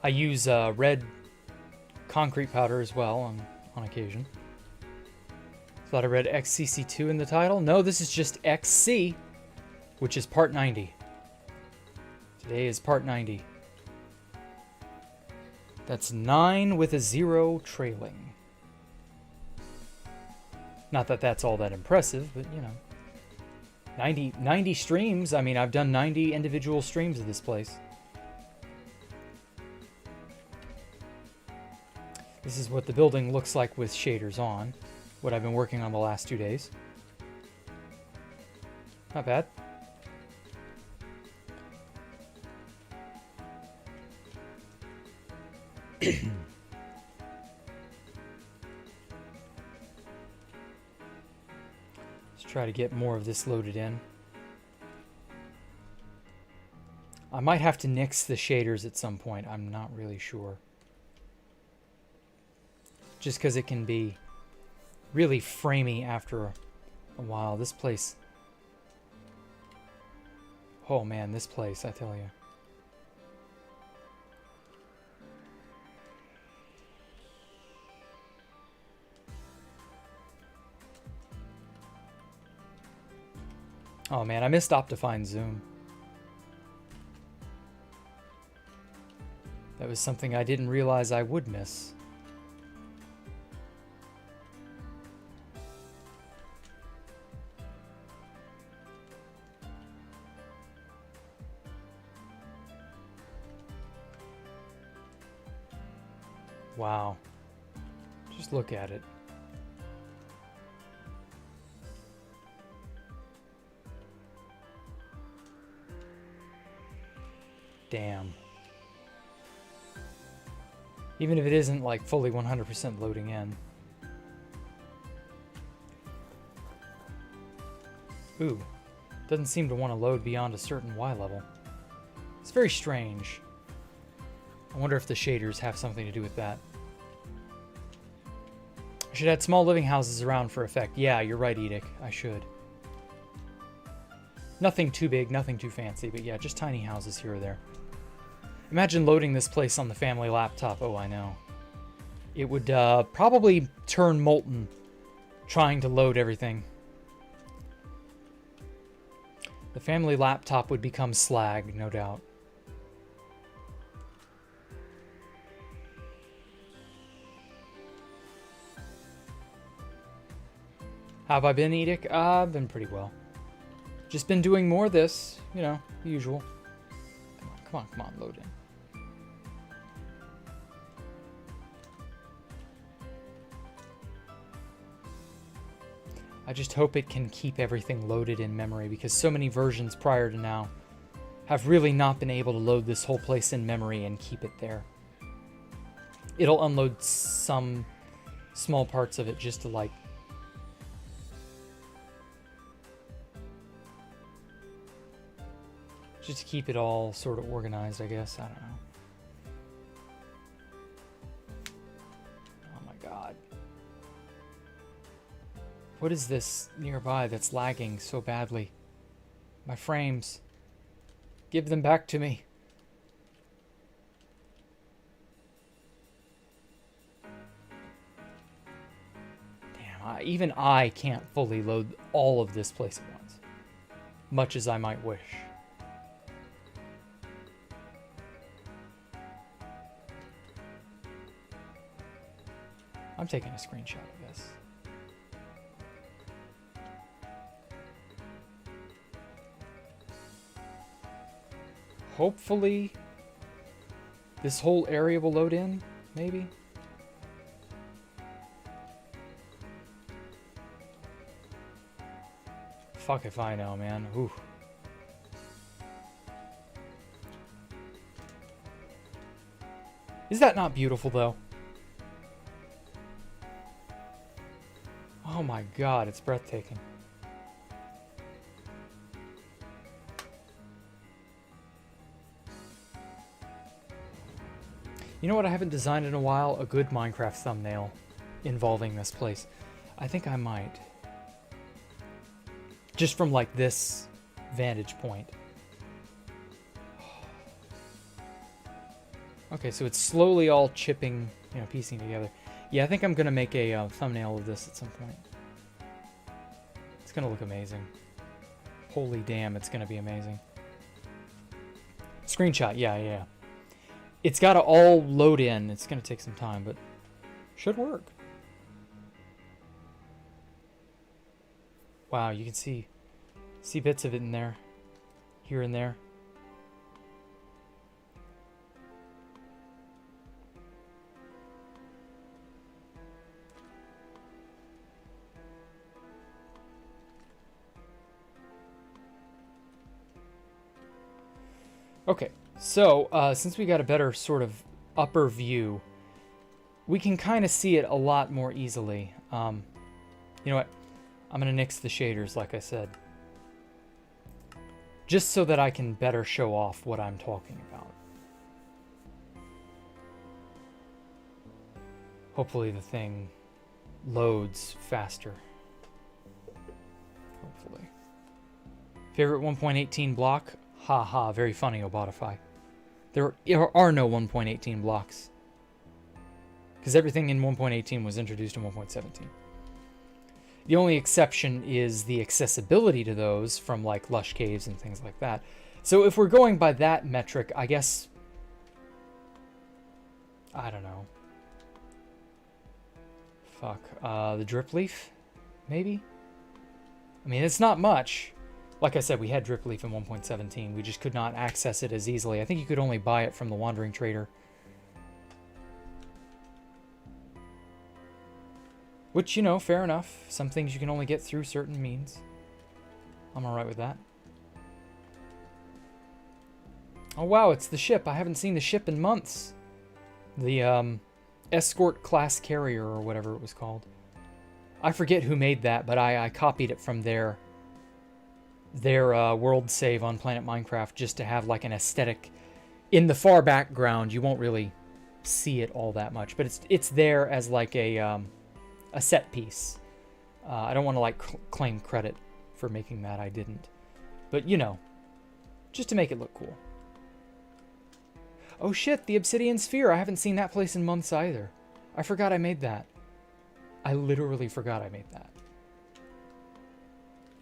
I use red concrete powder as well on occasion. Thought I read XCC2 in the title. No, this is just XC, which is part 90. Today is part 90. That's 9 with a 0 trailing. Not that that's all that impressive, but you know. 90 streams. I mean, I've done 90 individual streams of this place. This is what the building looks like with shaders on. What I've been working on the last 2 days. Not bad. Let's try to get more of this loaded in. I might have to nix the shaders at some point. I'm not really sure. Just because it can be really framey after a while. This place... Oh man, this place, I tell you. Oh man, I missed Optifine Zoom. That was something I didn't realize I would miss. Wow. Just look at it. Damn. Even if it isn't like fully 100% loading in. Ooh. Doesn't seem to want to load beyond a certain Y level. It's very strange. I wonder if the shaders have something to do with that. I should add small living houses around for effect. Yeah, you're right, Edic. I should. Nothing too big, nothing too fancy, but yeah, just tiny houses here or there. Imagine loading this place on the family laptop. Oh, I know. It would probably turn molten trying to load everything. The family laptop would become slag, no doubt. How have I been, Edic? I've been pretty well. Just been doing more of this, you know, the usual. Come on, load in. I just hope it can keep everything loaded in memory, because so many versions prior to now have really not been able to load this whole place in memory and keep it there. It'll unload some small parts of it just to, like, just to keep it all sort of organized, I guess. I don't know. Oh my god. What is this nearby that's lagging so badly? My frames. Give them back to me. Damn, even I can't fully load all of this place at once. Much as I might wish. I'm taking a screenshot of this. Hopefully, this whole area will load in, maybe? Fuck if I know, man. Ooh. Is that not beautiful, though? Oh my god, it's breathtaking. You know what I haven't designed in a while? A good Minecraft thumbnail involving this place. I think I might. Just from, like, this vantage point. Okay, so it's slowly all chipping, you know, piecing together. Yeah, I think I'm going to make a thumbnail of this at some point. It's going to look amazing. Holy damn, it's going to be amazing. Screenshot, yeah. It's got to all load in. It's going to take some time, but should work. Wow, you can see bits of it in there. Here and there. Okay, so since we got a better sort of upper view, we can kind of see it a lot more easily. You know what? I'm going to nix the shaders, like I said. Just so that I can better show off what I'm talking about. Hopefully the thing loads faster. Hopefully. Favorite 1.18 block? Haha, very funny, Obotify. There are no 1.18 blocks. Because everything in 1.18 was introduced in 1.17. The only exception is the accessibility to those from, like, lush caves and things like that. So if we're going by that metric, I guess... I don't know. Fuck. The drip leaf? Maybe? I mean, it's not much. Like I said, we had drip leaf in 1.17. We just could not access it as easily. I think you could only buy it from the Wandering Trader. Which, you know, fair enough. Some things you can only get through certain means. I'm alright with that. Oh wow, it's the ship. I haven't seen the ship in months. The escort class carrier or whatever it was called. I forget who made that, but I copied it from their world save on Planet Minecraft just to have like an aesthetic. In the far background, you won't really see it all that much, but it's there as like a set piece. I don't want to like claim credit for making that. I didn't, but you know, just to make it look cool. Oh shit, the Obsidian Sphere. I haven't seen that place in months either. I forgot I made that. I literally forgot I made that.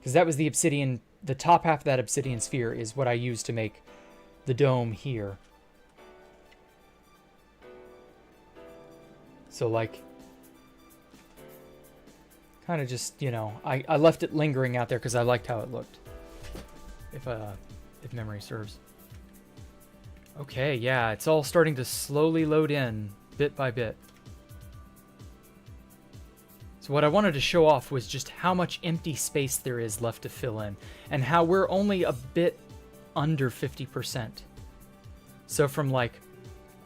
Because that was the obsidian, the top half of that Obsidian Sphere is what I used to make the dome here. So like, Kind of just, you know, I left it lingering out there because I liked how it looked. If memory serves. Okay, yeah, it's all starting to slowly load in, bit by bit. So what I wanted to show off was just how much empty space there is left to fill in, and how we're only a bit under 50%. So from like,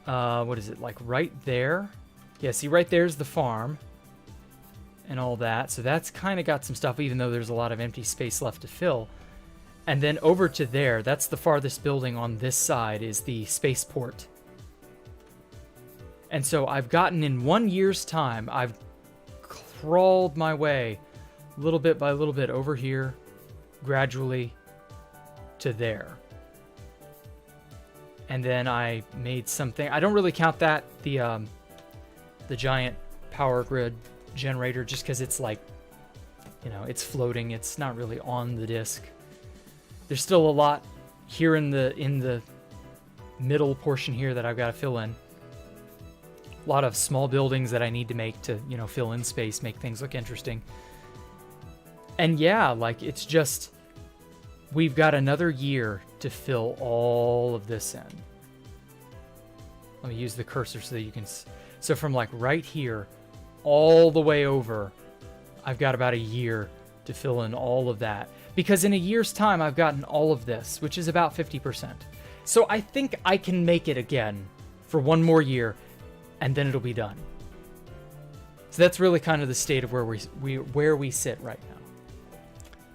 what is it, like right there? Yeah, see right there's the farm and all that. So that's kind of got some stuff, even though there's a lot of empty space left to fill. And then over to there, that's the farthest building on this side, is the spaceport. And so I've gotten, in 1 year's time, I've crawled my way little bit by little bit over here, gradually to there. And then I made something, I don't really count that, the giant power grid generator, just because it's like, you know, it's floating, it's not really on the disk. There's still a lot here in the middle portion here that I've got to fill in. A lot of small buildings that I need to make to, you know, fill in space, make things look interesting. And yeah, like, it's just, we've got another year to fill all of this in. Let me use the cursor so that you can, so from like right here all the way over, I've got about a year to fill in all of that. Because in a year's time, I've gotten all of this, which is about 50%. So I think I can make it again for one more year, and then it'll be done. So that's really kind of the state of where we sit right now.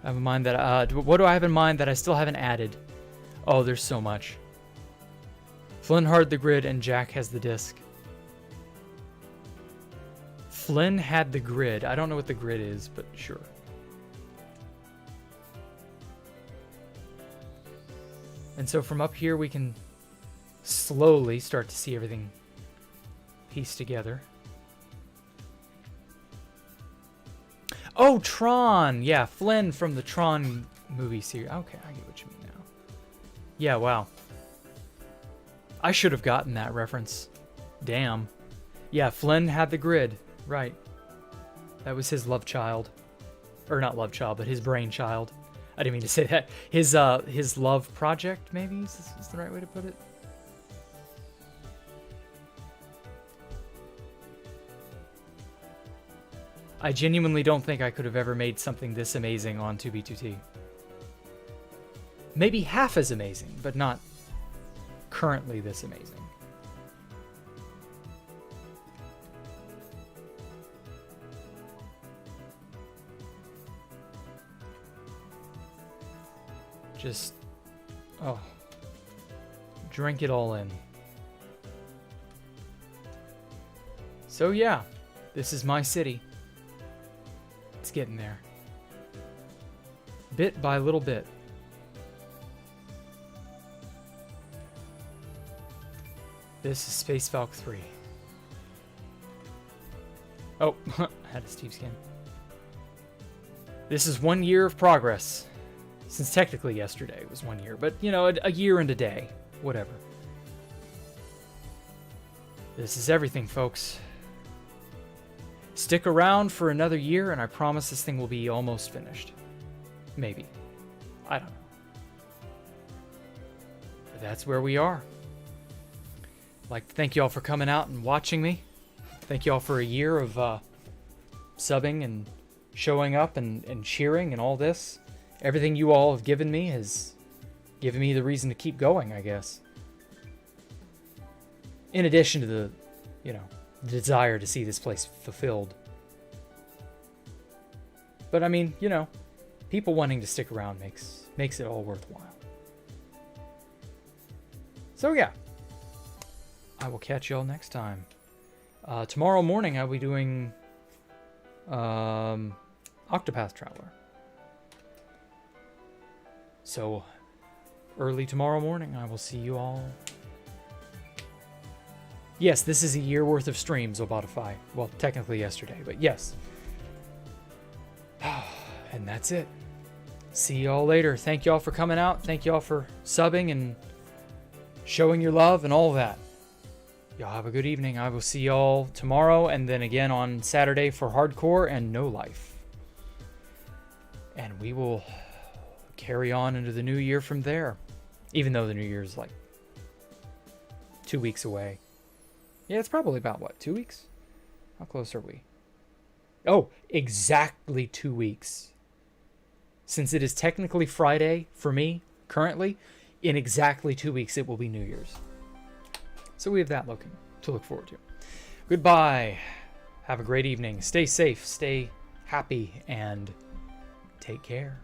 I have in mind that, what do I have in mind that I still haven't added? Oh, there's so much. Flynn had the grid and Jack has the disc. Flynn had the grid. I don't know what the grid is, but sure. And so from up here, we can slowly start to see everything pieced together. Oh, Tron! Yeah, Flynn from the Tron movie series. Okay, I get what you mean now. Yeah, wow. I should have gotten that reference. Damn. Yeah, Flynn had the grid. Right. That was his love child. Or not love child, but his brainchild. I didn't mean to say that. His love project, maybe, is the right way to put it. I genuinely don't think I could have ever made something this amazing on 2B2T. Maybe half as amazing, but not currently this amazing. Just, oh, drink it all in. So yeah, this is my city. It's getting there. Bit by little bit. This is Space Valk 3. Oh, I had a Steve skin. This is 1 year of progress. Since technically yesterday was 1 year, but, you know, a year and a day. Whatever. This is everything, folks. Stick around for another year, and I promise this thing will be almost finished. Maybe. I don't know. But that's where we are. I'd like to thank you all for coming out and watching me. Thank you all for a year of subbing and showing up and cheering and all this. Everything you all have given me has given me the reason to keep going, I guess. In addition to the, you know, the desire to see this place fulfilled. But I mean, you know, people wanting to stick around makes it all worthwhile. So yeah, I will catch y'all next time. Tomorrow morning I'll be doing Octopath Traveler. So, early tomorrow morning, I will see you all. Yes, this is a year worth of streams, Obotify. Well, technically yesterday, but yes. And that's it. See y'all later. Thank y'all for coming out. Thank y'all for subbing and showing your love and all that. Y'all have a good evening. I will see y'all tomorrow and then again on Saturday for Hardcore and No Life. And we will carry on into the new year from there. Even though the new year is like 2 weeks away. Yeah, it's probably about, what, 2 weeks? How close are we? Oh, exactly 2 weeks. Since it is technically Friday for me, currently, in exactly 2 weeks it will be New Year's. So we have that to look forward to. Goodbye. Have a great evening. Stay safe, stay happy, and take care.